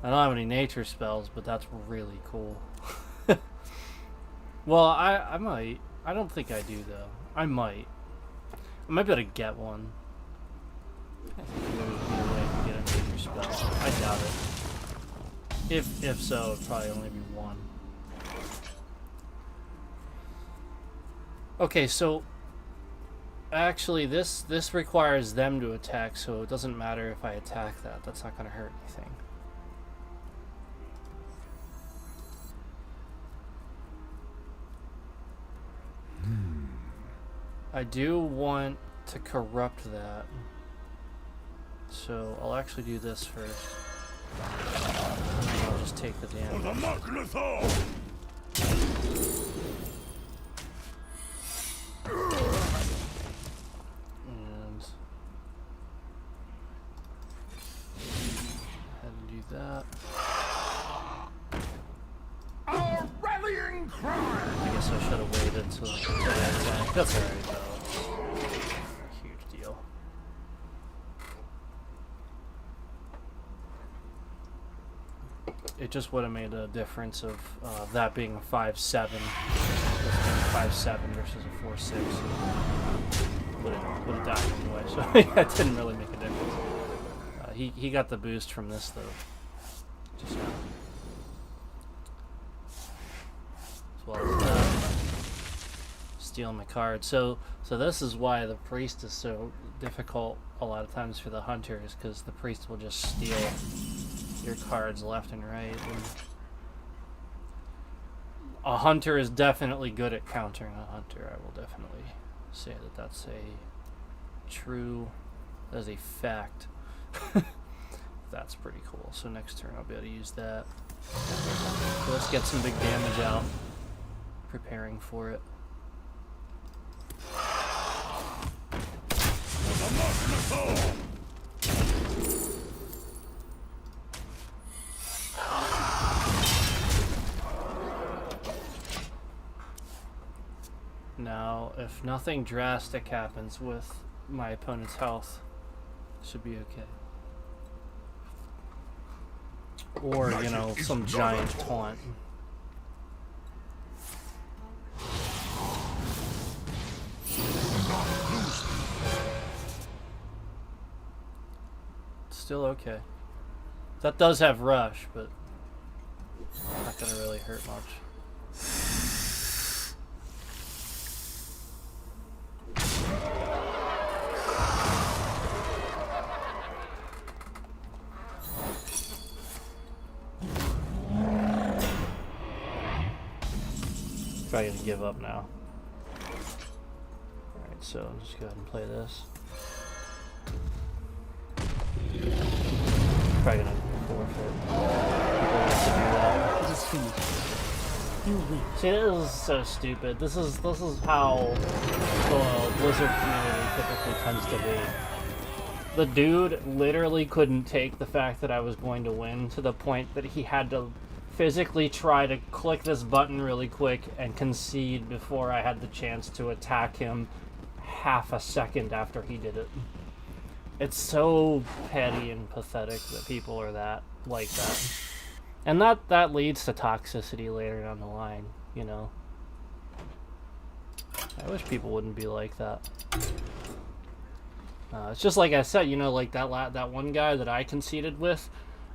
I don't have any nature spells, but that's really cool. Well, I might. I don't think I do, though. I might. I might be able to get one. I think there would be a way to get a nature spell. I doubt it. If so, it'd probably only be 1. Okay, so... Actually, this requires them to attack, so it doesn't matter if I attack that. That's not going to hurt anything. I do want to corrupt that, so I'll actually do this first. And then I'll just take the damage. The Magnathor! And ahead and do that. Our rallying cry! I guess I should have waited till that attack. That's alright though. Huge deal. It just would have made a difference of that being a 5/7. This being 5/7 versus a 4/6. Would have died anyway, so it didn't really make a difference. He got the boost from this though. Just now. As well as that. Stealing my card. So this is why the priest is so difficult a lot of times for the hunters, because the priest will just steal your cards left and right. And a hunter is definitely good at countering a hunter. I will definitely say that that's a fact. That's pretty cool. So next turn I'll be able to use that. So let's get some big damage out. Preparing for it. Now, if nothing drastic happens with my opponent's health, it should be okay. Or, you know, some giant taunt. Still okay. That does have rush, but not gonna really hurt much. Probably gonna give up now. Alright, so just go ahead and play this. Probably gonna forfeit. People like to do that. It is finished. You win. See, this is so stupid. This is how the Blizzard community typically tends to be. The dude literally couldn't take the fact that I was going to win to the point that he had to physically try to click this button really quick and concede before I had the chance to attack him half a second after he did it. It's so petty and pathetic that people are like that. And that leads to toxicity later down the line, you know. I wish people wouldn't be like that. It's just like I said, you know, like that one guy that I conceded with.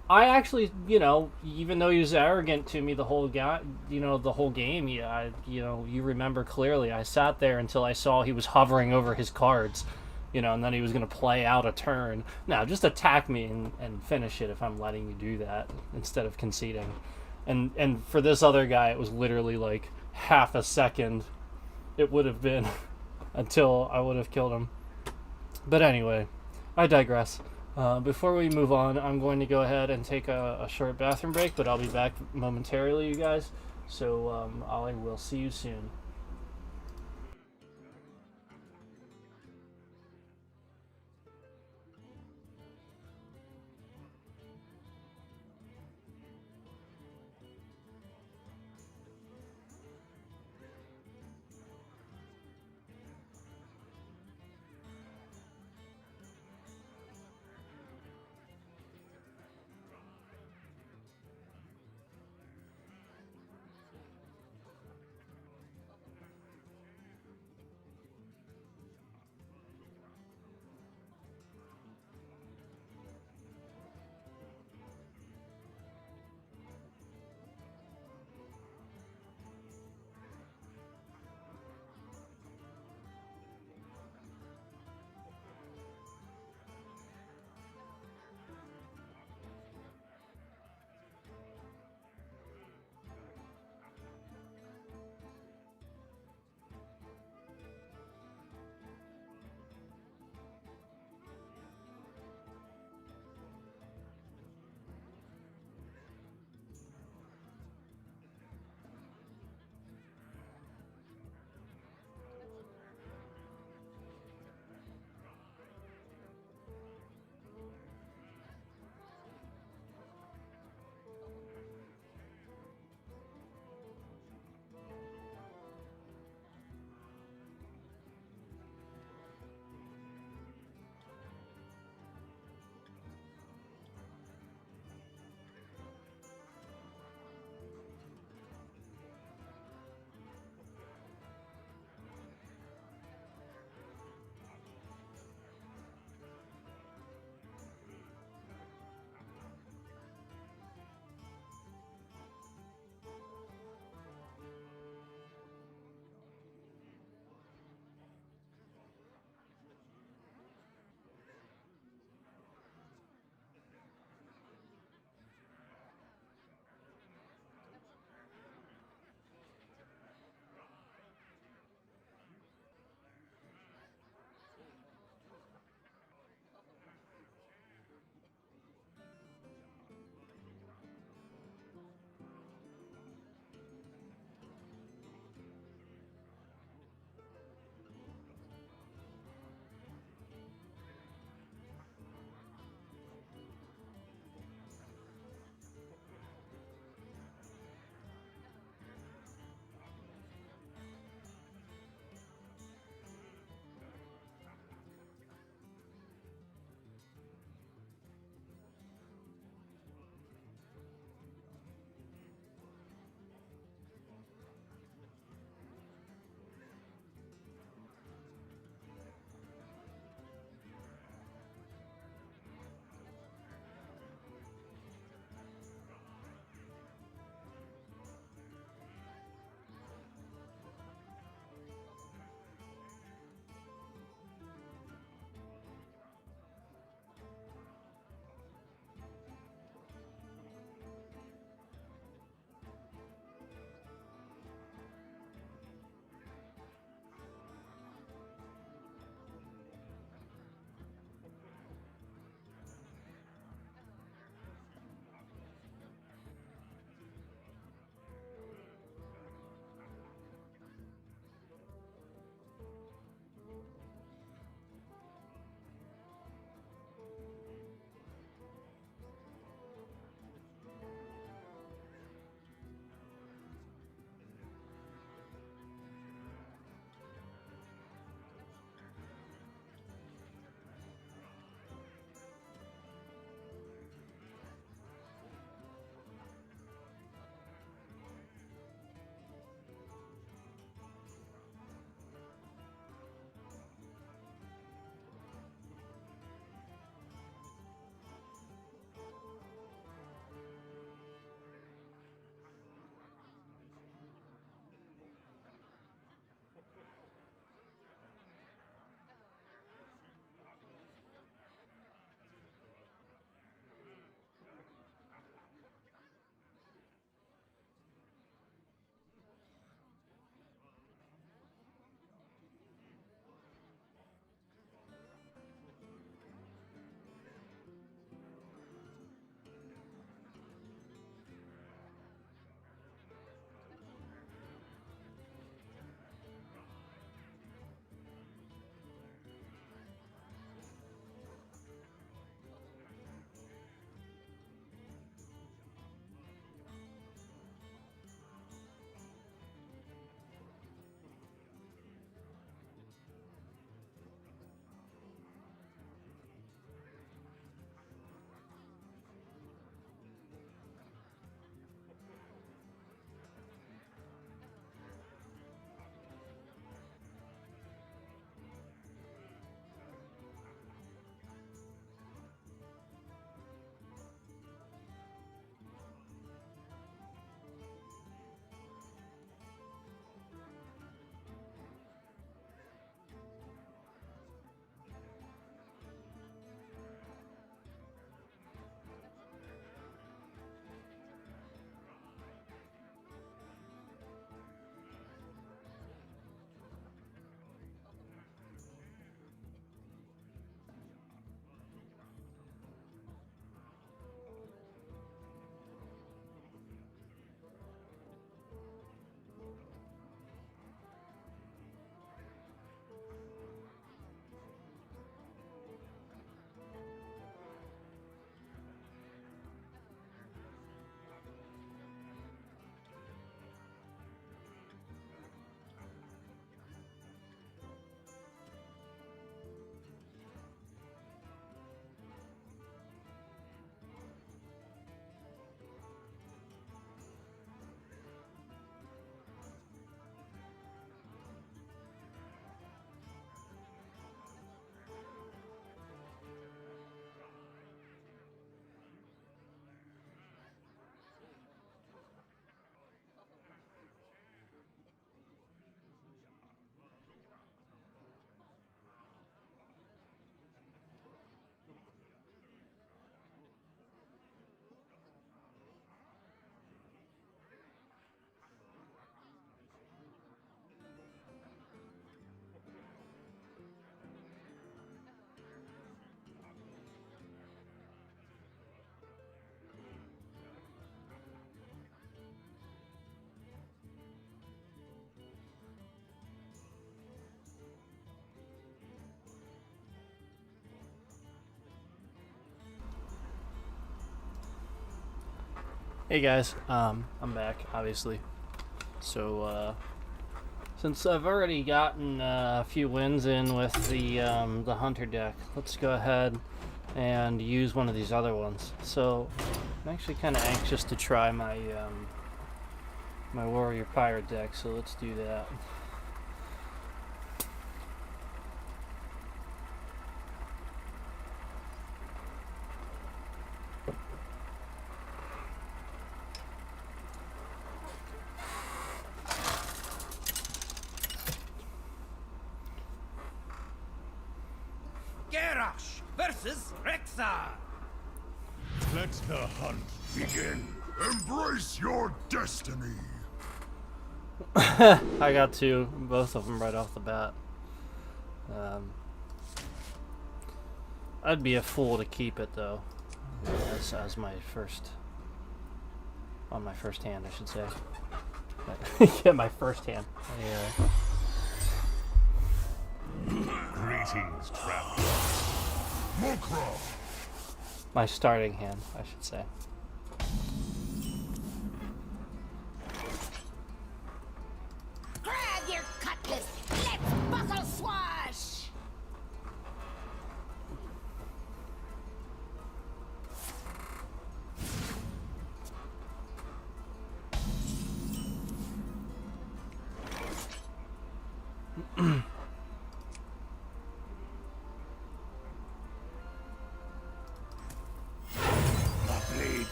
I actually, you know, even though he was arrogant to me the whole game, yeah, you remember clearly. I sat there until I saw he was hovering over his cards. You know, and then he was going to play out a turn. Now, just attack me and finish it if I'm letting you do that, instead of conceding. And for this other guy, it was literally like half a second it would have been until I would have killed him. But anyway, I digress. Before we move on, I'm going to go ahead and take a short bathroom break, but I'll be back momentarily, you guys. So I will see you soon. Hey guys, I'm back, obviously. So, since I've already gotten a few wins in with the Hunter deck, let's go ahead and use one of these other ones. So, I'm actually kind of anxious to try my my Warrior Pirate deck, so let's do that. Garrosh versus Rexar. Let the hunt begin. Embrace your destiny. I got two, both of them right off the bat. I'd be a fool to keep it though, as my first, on my first hand, I should say. Yeah, my first hand. Greetings, traveler. Mokra. My starting hand, I should say. Grab your cutlass. Let's buckle swash.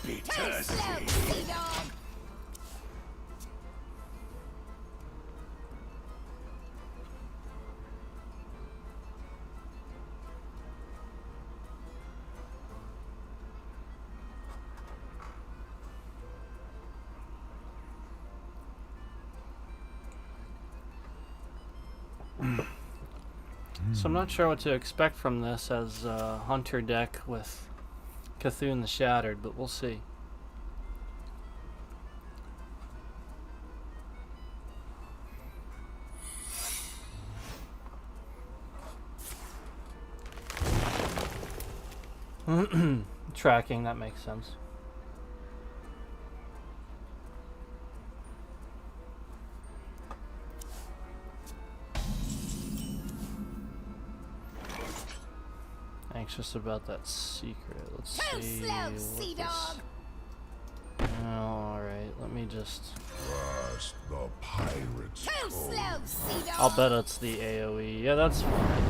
Too slow, sea dog. So I'm not sure what to expect from this as a Hunter deck with Cthulhu the Shattered, but we'll see. Tracking, that makes sense. Anxious about that secret. Let's Too see. slow, sea dog. Oh, alright, let me just. Blast the pirate's Too slow, sea dog. I'll bet it's the AoE. Yeah, that's fine.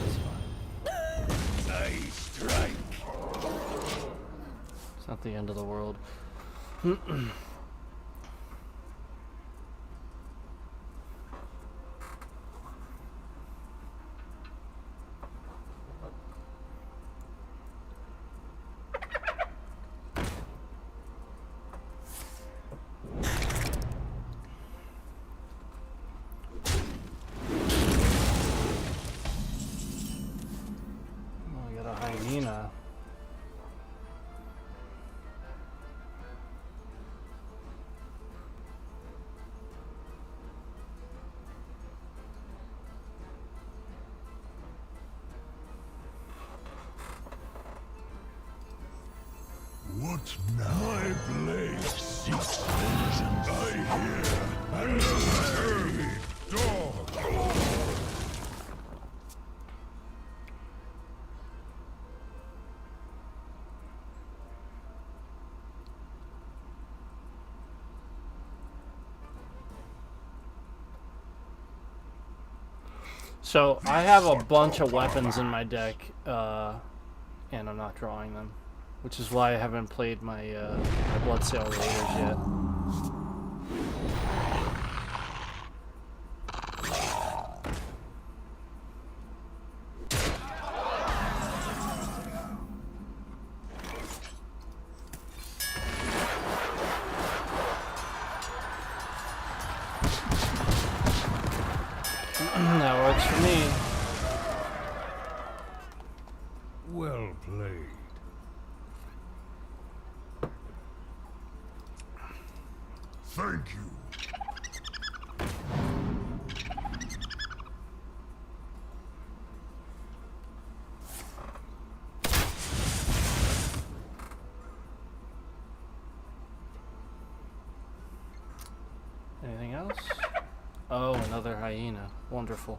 That's fine. nice strike. It's not the end of the world. Hyena. What now? My blade seeks vengeance. I hear and obey. Dog. So I have a bunch of weapons in my deck, and I'm not drawing them, which is why I haven't played my Bloodsail Raiders yet. That works for me. Well played. Thank you. hyena. Wonderful.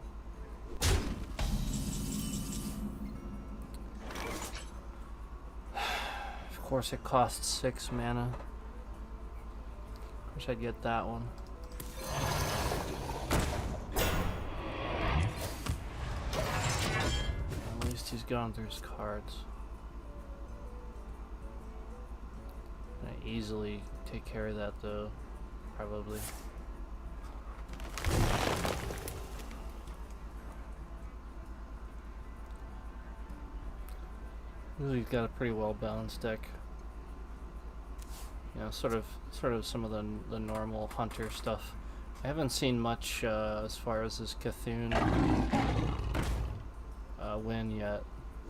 Of course it costs 6 mana. Wish I'd get that one. At least he's gone through his cards. I easily take care of that though, probably. He's got a pretty well balanced deck. You know, sort of some of the normal hunter stuff. I haven't seen much as far as this Cthulhu win yet,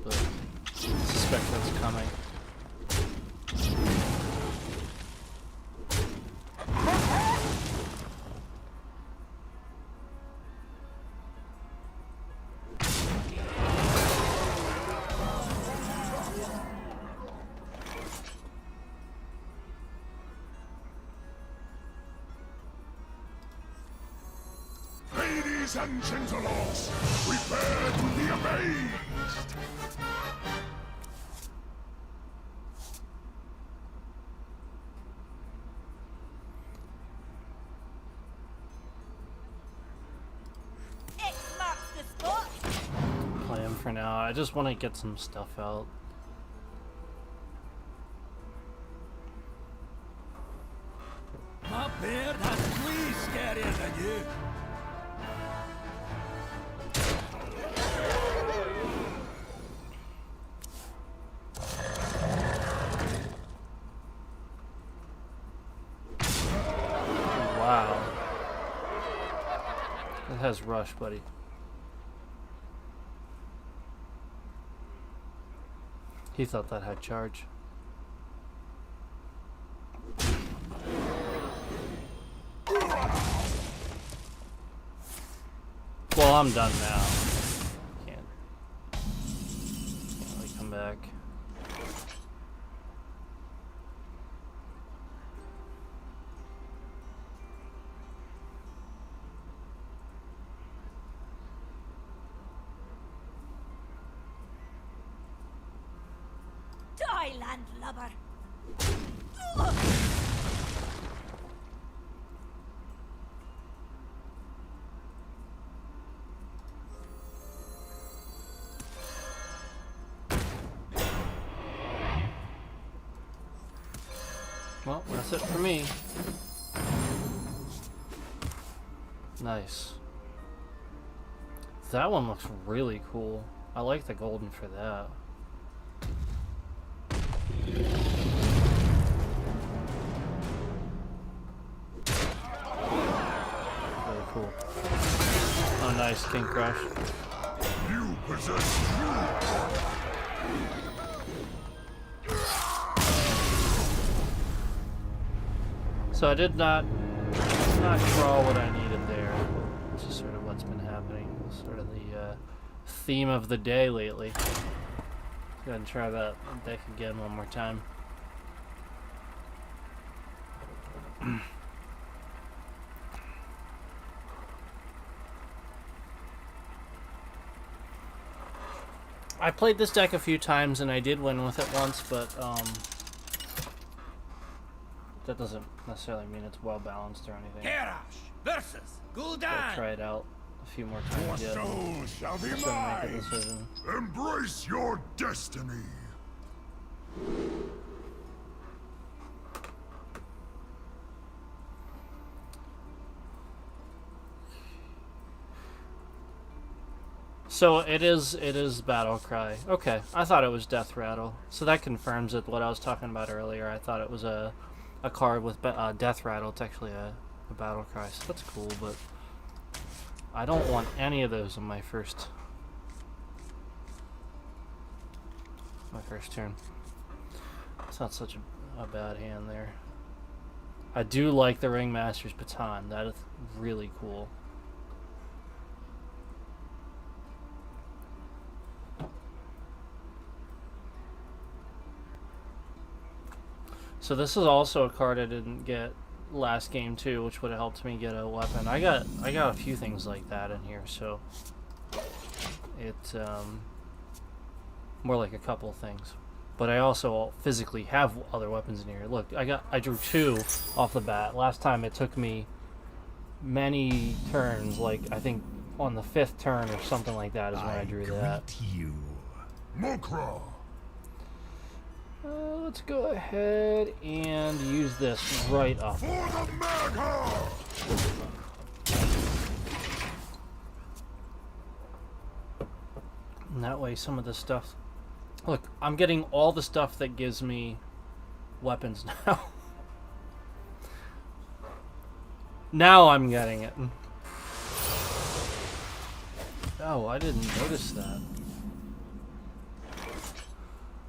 but I suspect that's coming. Ladies and gentlemen, prepare to be amazed! X marks the spot. Play him for now. I just want to get some stuff out. My beard has way scarier than you. Wow. It has rush, buddy. He thought that had charge. Well, I'm done now. Can't really come back. Die, landlubber. Well, that's it for me. Nice. That one looks really cool. I like the golden for that. Really cool. Oh, nice, King Crush. You possess true. So I did not draw what I needed there, which is sort of what's been happening. Sort of the theme of the day lately. Go ahead and try that deck again one more time. I played this deck a few times and I did win with it once, but that doesn't necessarily mean it's well balanced or anything. Kerash versus I'll Gul'dan. try it out a few more Your times yet. soul shall be Just gonna make a mine. decision. Embrace your destiny. So it is Battle Cry. Okay, I thought it was Death Rattle. So that confirms it. What I was talking about earlier. I thought it was a card with Death Rattle. It's actually a Battle Cry. So that's cool, but I don't want any of those in my first turn. It's not such a bad hand there. I do like the Ringmaster's Baton. That is really cool. So this is also a card I didn't get last game too, which would have helped me get a weapon. I got a few things like that in here, so it's more like a couple things. But I also physically have other weapons in here. Look, I drew 2 off the bat. Last time it took me many turns, like I think on the 5th turn or something like that is when I drew that. You. Mokra. Let's go ahead and use this right up. For the Magha! And that way some of the stuff... Look, I'm getting all the stuff that gives me weapons now. Now I'm getting it. Oh, I didn't notice that.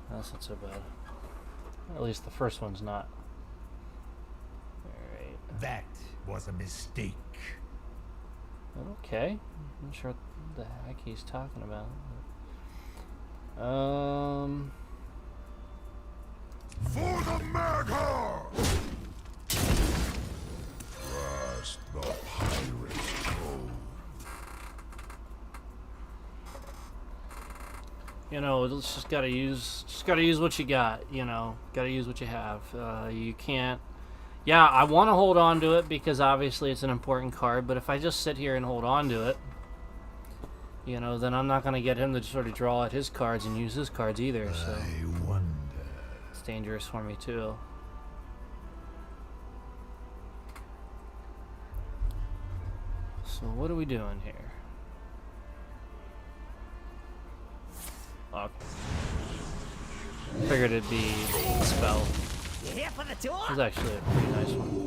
That's not so bad. At least the first one's not. Alright. That was a mistake. Okay. I'm not sure what the heck he's talking about. For the Magha! Trust the pirate's code. You know, it's just gotta use what you got. You know, gotta use what you have. You can't. Yeah, I want to hold on to it because obviously it's an important card. But if I just sit here and hold on to it, you know, then I'm not gonna get him to sort of draw out his cards and use his cards either. So I wonder. it's dangerous for me too. So what are we doing here? Oh. Figured it'd be a spell. You here for the tour? It was actually a pretty nice one.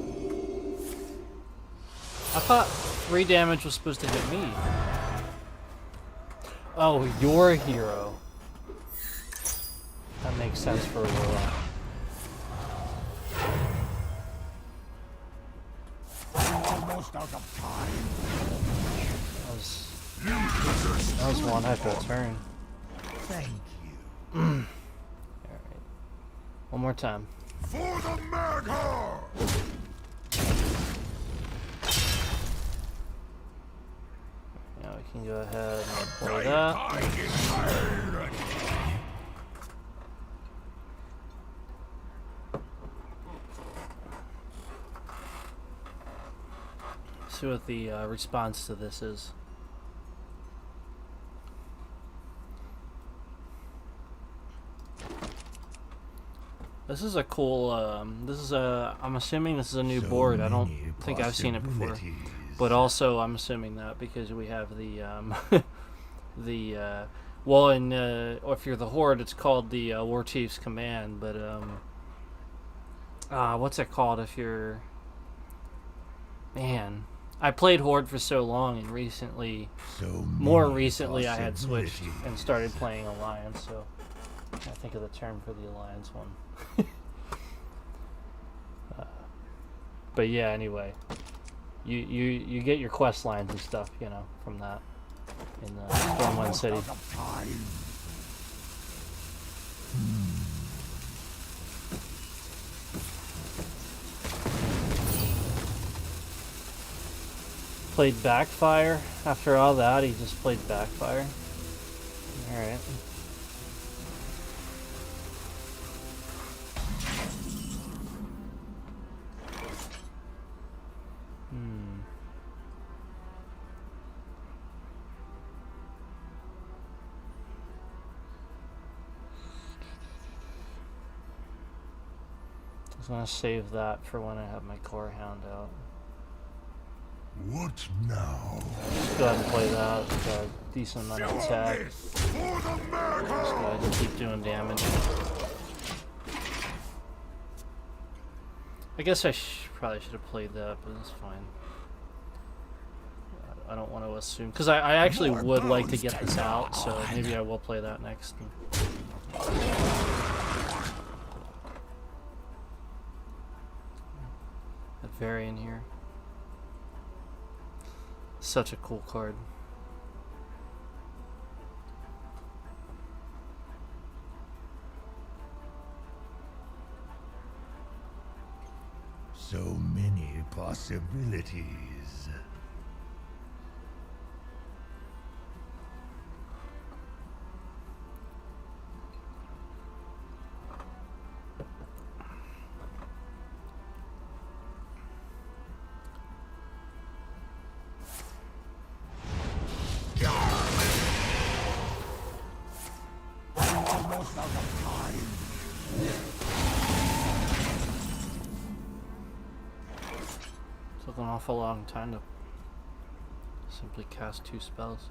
I thought 3 damage was supposed to hit me. Oh, you're a hero. That makes sense for a warlock. Almost out of time. That was one heck of a turn. Thank you. Alright. One more time. For the Magha! Now we can go ahead and play that. See what the response to this is. This is a cool, I'm assuming this is a new board. I don't think I've seen it before. But also, I'm assuming that because we have the, well, if you're the Horde, it's called the War Chief's Command, but, what's it called if you're, man, I played Horde for so long, and recently, more recently, I had switched and started playing Alliance, so I think of the term for the Alliance one. But yeah, anyway, you get your quest lines and stuff, you know, from that in Stormwind City. Played Backfire. After all that, he just played Backfire. Alright. I'm gonna save that for when I have my Core Hound out. What now? Just go ahead and play that. It's got a decent amount of attack. Just go ahead and keep doing damage. I guess I probably should have played that, but it's fine. I don't want to assume, because I actually would like to get this out, so maybe I will play that next. Variant here. Such a cool card. So many possibilities. Almost out of time. Took an awful long time to simply cast 2 spells.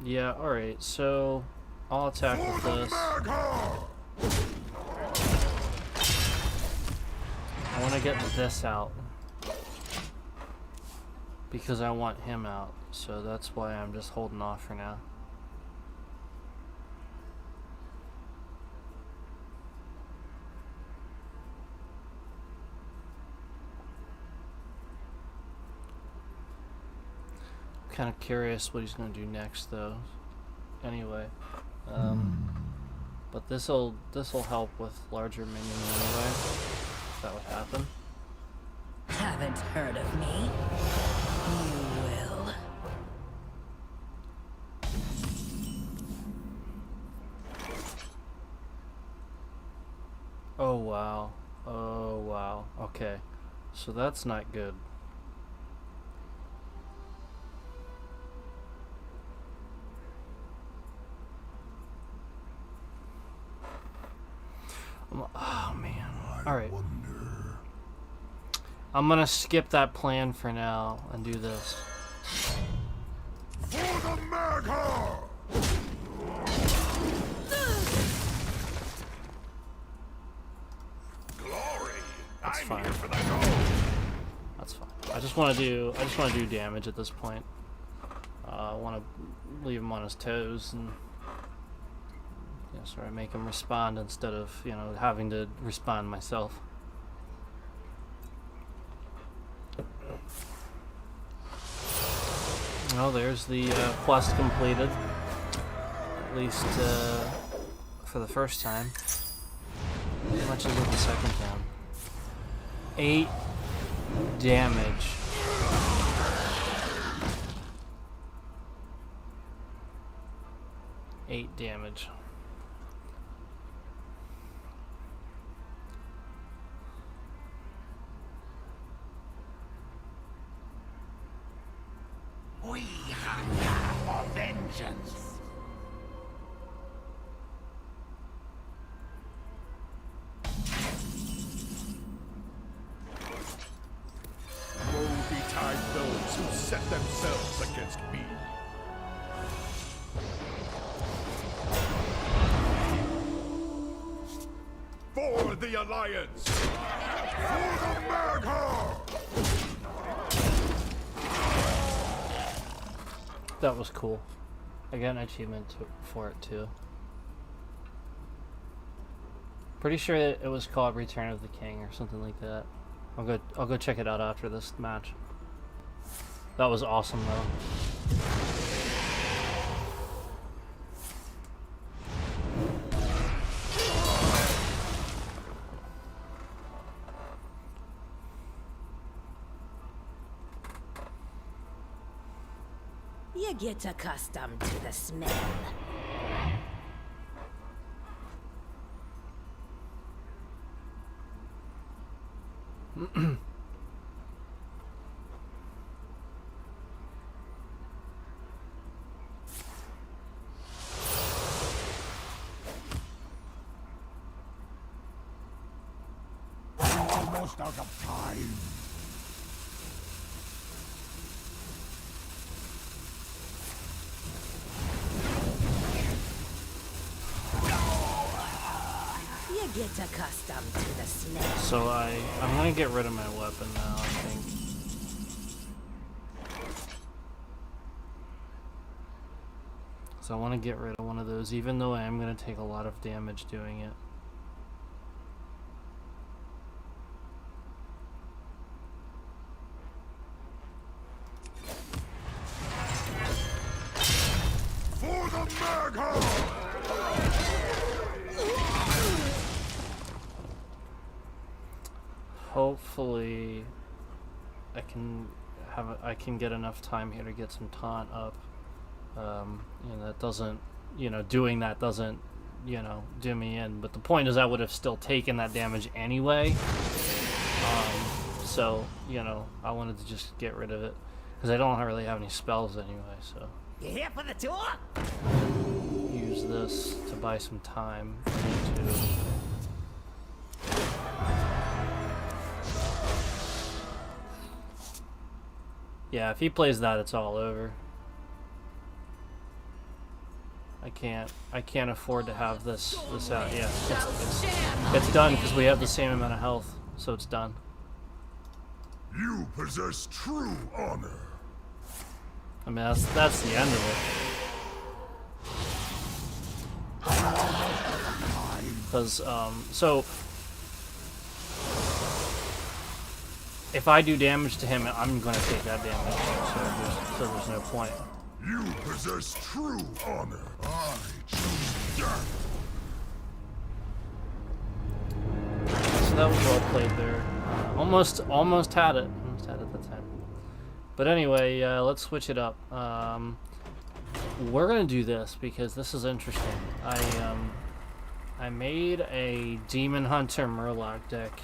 Yeah, alright, so I'll attack with this. I want to get this out because I want him out, so that's why I'm just holding off for now. Kind of curious what he's going to do next, though. Anyway, but this'll help with larger minions anyway. If that would happen. Haven't heard of me? You will. Oh wow! Oh wow! Okay, so that's not good. Oh man. Alright. I'm gonna skip that plan for now and do this. For the Magha! Glory! That's I'm fine. here for that gold. That's fine. I just wanna do damage at this point. I wanna leave him on his toes and sort of make him respond instead of, having to respond myself. Well, there's the quest completed. At least for the first time. How much is it the second time? 8 damage. Eight damage. We hunger for vengeance. Woe betide those who set themselves against me. For the Alliance! For the Magha! That was cool. I got an achievement for it too. Pretty sure it was called Return of the King or something like that. I'll go check it out after this match. That was awesome though. You get accustomed to the smell. Almost out of time. You get accustomed to the smell. So I'm gonna get rid of my weapon now, I think. So I want to get rid of one of those, even though I am gonna take a lot of damage doing it. For the Magha! hopefully I can get enough time here to get some taunt up. That doesn't, doing that doesn't, do me in. But the point is I would have still taken that damage anyway. So, I wanted to just get rid of it. Because I don't really have any spells anyway, so. You here for the tour? Use this to buy some time. I need to. Yeah, if he plays that, it's all over. I can't afford to have this out. Yeah, it's done because we have the same amount of health, so it's done. You possess true honor. I mean, that's the end of it. Because so if I do damage to him, I'm gonna take that damage. So there's no point. You possess true honor. I choose death. So that was well played there. Almost had it. Almost had it that time. But anyway, let's switch it up. We're gonna do this because this is interesting. I made a Demon Hunter Murloc deck,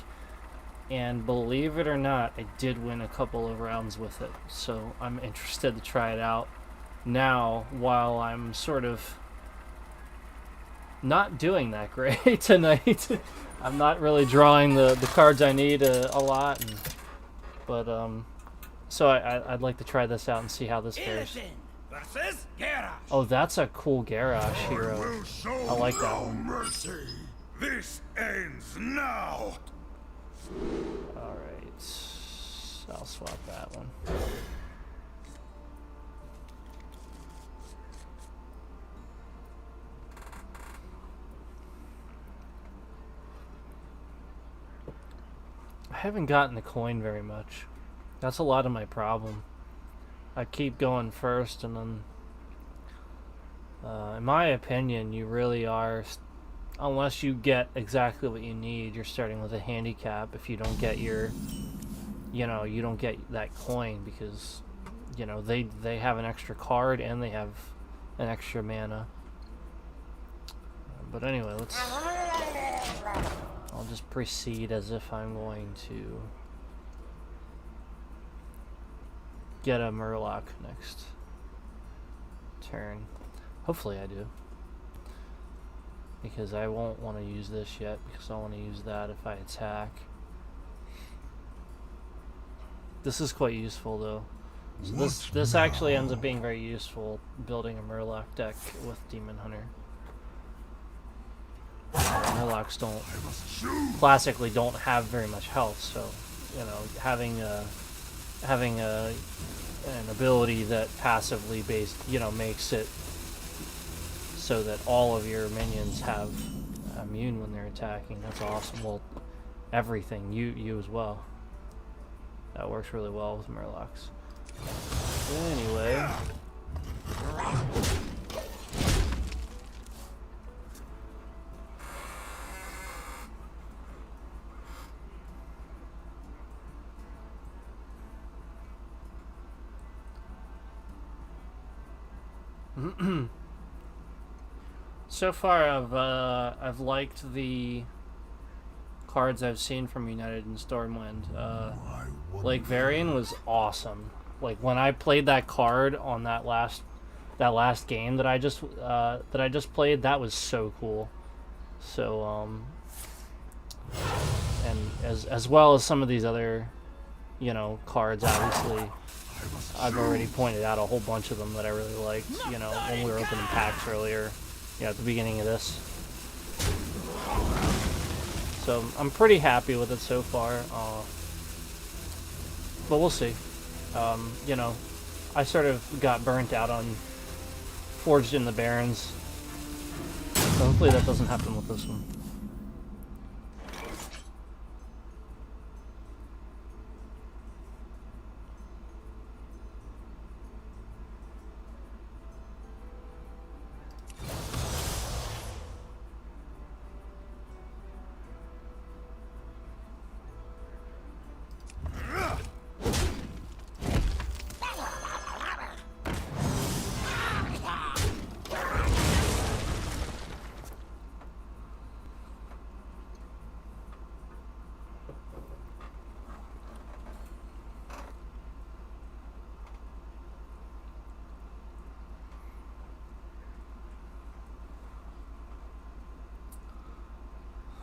and believe it or not, I did win a couple of rounds with it. So I'm interested to try it out now while I'm sort of not doing that great tonight. I'm not really drawing the cards I need a lot, but so I'd like to try this out and see how this fares. Versus Garrosh. Oh, that's a cool Garrosh hero. Will show I like that no one. mercy. This ends now. Alright, I'll swap that one. I haven't gotten the coin very much. That's a lot of my problem. I keep going first, and then in my opinion, you really are, unless you get exactly what you need, you're starting with a handicap if you don't get your, you don't get that coin, because they have an extra card and they have an extra mana. But anyway, I'll just proceed as if I'm going to get a Murloc next turn. Hopefully I do. Because I won't want to use this yet, because I want to use that if I attack. This is quite useful though. So this actually ends up being very useful building a Murloc deck with Demon Hunter. Murlocs classically don't have very much health, so having an ability that passively based makes it so that all of your minions have immune when they're attacking. That's awesome. Well, everything, you as well. That works really well with Murlocs. Anyway. So far, I've liked the cards I've seen from United and Stormwind. Like Varian was awesome. Like when I played that card on that last game that I just played, that was so cool. So and as well as some of these other cards, obviously. I've already pointed out a whole bunch of them that I really liked, when we were opening packs earlier, at the beginning of this. So I'm pretty happy with it so far, but we'll see. I sort of got burnt out on Forged in the Barrens, so hopefully that doesn't happen with this one.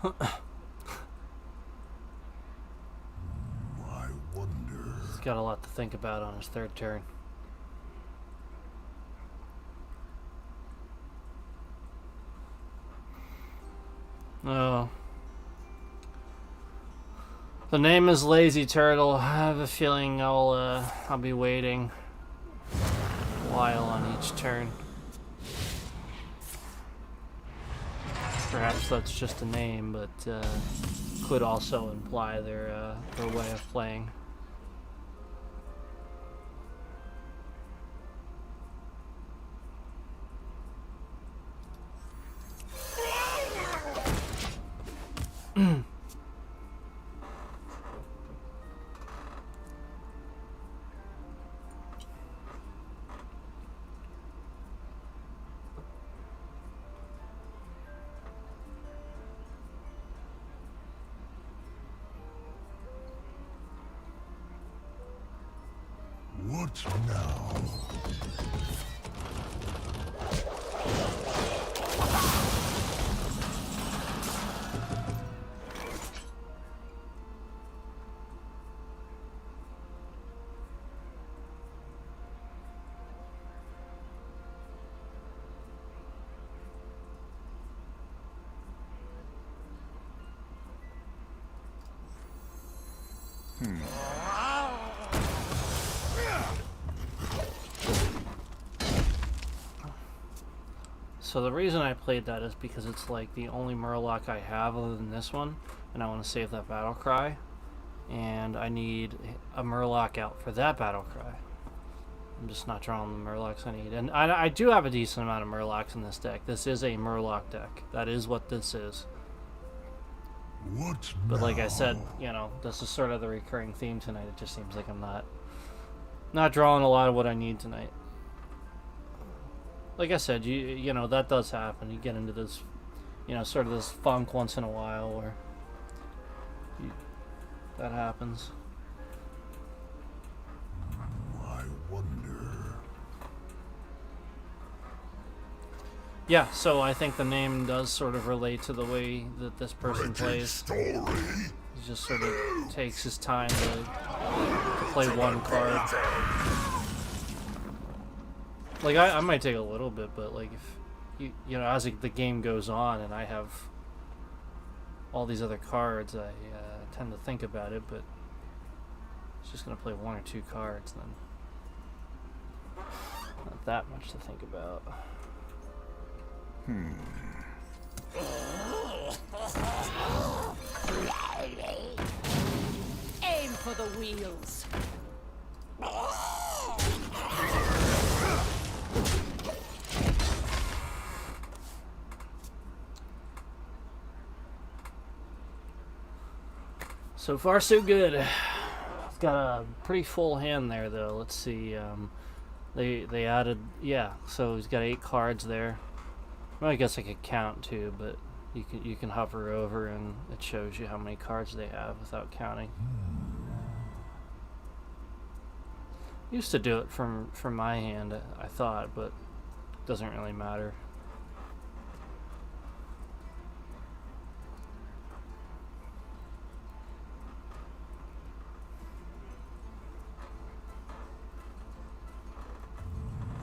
I wonder. He's got a lot to think about on his third turn. Oh. The name is Lazy Turtle. I have a feeling I'll be waiting a while on each turn. Perhaps that's just a name, but could also imply their way of playing. What now? So the reason I played that is because it's like the only Murloc I have other than this one, and I want to save that battle cry, and I need a Murloc out for that battle cry. I'm just not drawing the Murlocs I need, and I do have a decent amount of Murlocs in this deck. This is a Murloc deck. That is what this is. What But like I now? said, you know, this is sort of the recurring theme tonight. It just seems like I'm not drawing a lot of what I need tonight. Like I said, you know, that does happen. You get into this, you know, sort of this funk once in a while where that happens. I wonder. Yeah, so I think the name does sort of relate to the way that this person plays. Story. He just sort of takes his time to play one card. Like, I might take a little bit, but like if you know, as the game goes on and I have all these other cards, I tend to think about it, but it's just gonna play one or two cards, then not that much to think about. Aim for the wheels. So far, so good. It's got a pretty full hand there, though. Let's see. They added, yeah. So he's got 8 cards there. Well, I guess I could count too, but you can hover over and it shows you how many cards they have without counting. Used to do it from my hand, I thought, but it doesn't really matter.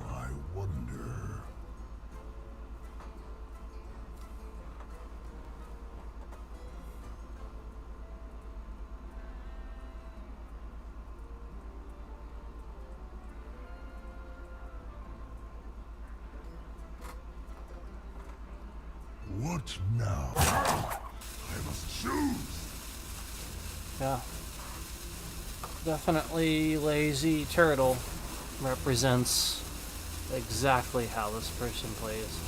I wonder. What now? I must choose. Yeah. Definitely Lazy Turtle represents exactly how this person plays.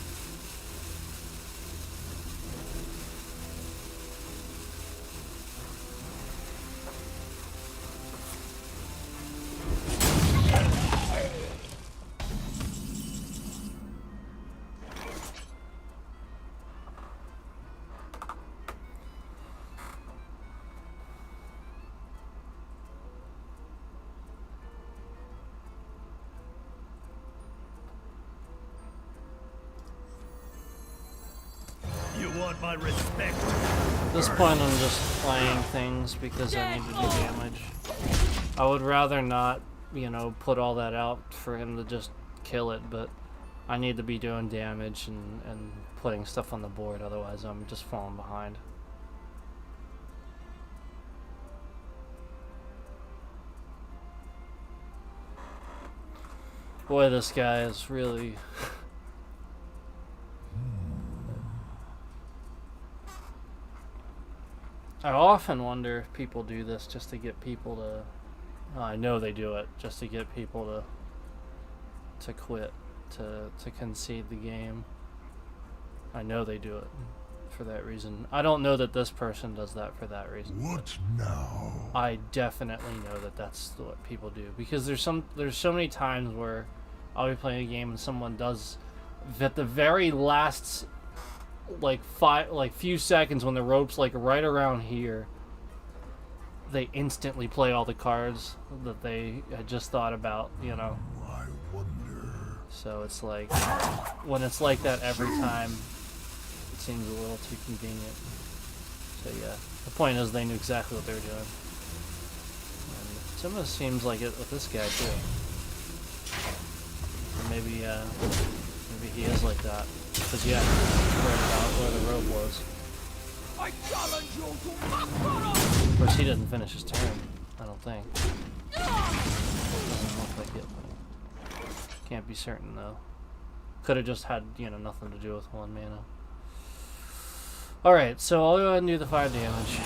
want my respect? At this point, I'm just playing things because I need to do damage. I would rather not, you know, put all that out for him to just kill it, but I need to be doing damage and putting stuff on the board, otherwise I'm just falling behind. Boy, this guy is really... I often wonder if people do this just to get people to... Oh, I know they do it just to get people to quit, to concede the game. I know they do it for that reason. I don't know that this person does that for that reason. What now? I definitely know that that's what people do, because there's so many times where I'll be playing a game and someone does at the very last few seconds when the rope's like right around here, they instantly play all the cards that they had just thought about, you know. I wonder. So it's like, when it's like that every time, it seems a little too convenient. So yeah, the point is they knew exactly what they were doing. And it almost seems like it with this guy too. Or maybe he is like that. Because yeah, worried about where the rope was. I challenge you to battle! Of course, he didn't finish his turn, I don't think. Doesn't look like it. Can't be certain though. Could have just had, you know, nothing to do with 1 mana. Alright, so I'll go ahead and do the 5 damage.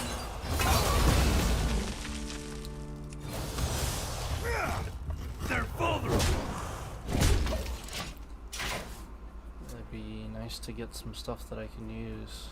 They're vulnerable! It'd be nice to get some stuff that I can use.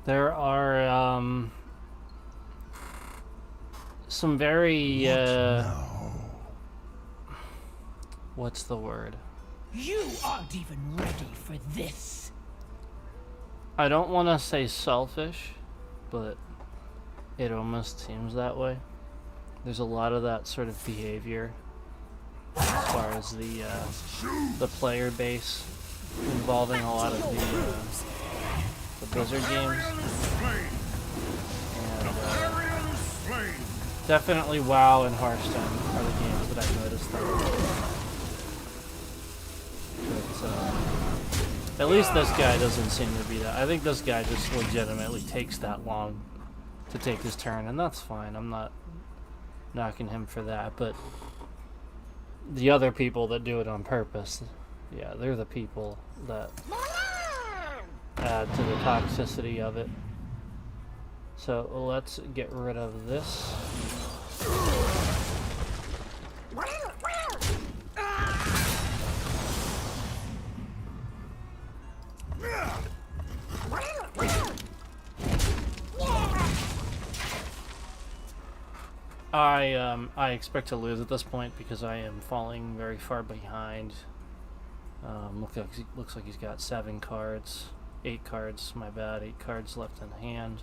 There are some very what's the word? You aren't even ready for this. I don't want to say selfish, but it almost seems that way. There's a lot of that sort of behavior as far as the player base involving a lot of the Blizzard games, and definitely WoW and Hearthstone are the games that I've noticed that. But, at least this guy doesn't seem to be that. I think this guy just legitimately takes that long to take his turn, and that's fine. I'm not knocking him for that, but the other people that do it on purpose, yeah, they're the people that add to the toxicity of it. So let's get rid of this. I expect to lose at this point because I am falling very far behind. Looks like he's got 7 cards. 8 cards, my bad, 8 cards left in hand.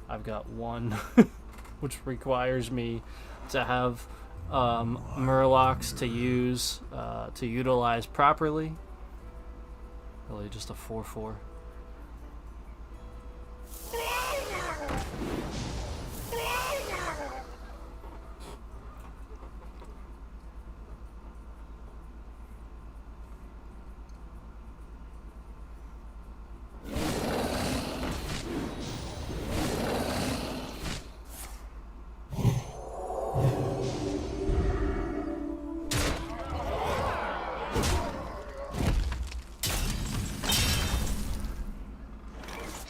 I've got 1, which requires me to have Murlocs to use, to utilize properly. Really just a 4/4.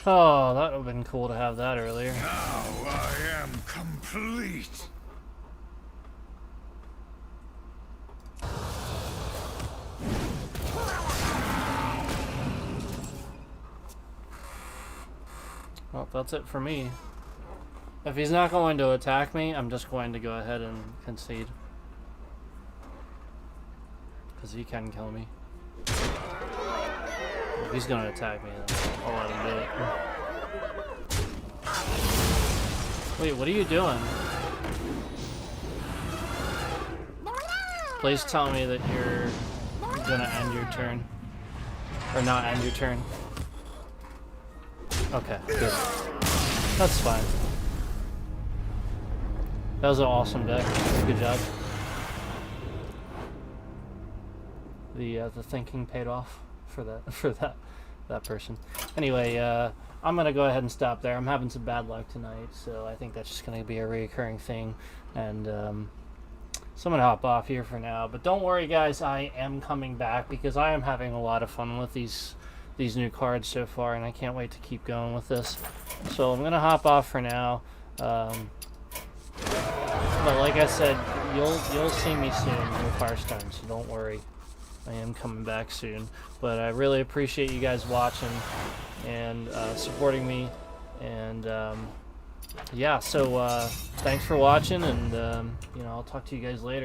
Oh, that would have been cool to have that earlier. Now I am complete. Well, that's it for me. If he's not going to attack me, I'm just going to go ahead and concede. Because he can kill me. If he's going to attack me, then I'll let him do it. Wait, what are you doing? Please tell me that you're gonna end your turn. Or not end your turn. Okay, good. That's fine. That was an awesome deck. Good job. The thinking paid off for that person. Anyway, I'm gonna go ahead and stop there. I'm having some bad luck tonight, so I think that's just gonna be a recurring thing. And so I'm gonna hop off here for now. But don't worry, guys. I am coming back because I am having a lot of fun with these new cards so far, and I can't wait to keep going with this. So I'm gonna hop off for now. But like I said, you'll see me soon with Hearthstone, so don't worry. I am coming back soon. But I really appreciate you guys watching and supporting me. And yeah, so thanks for watching, and you know, I'll talk to you guys later.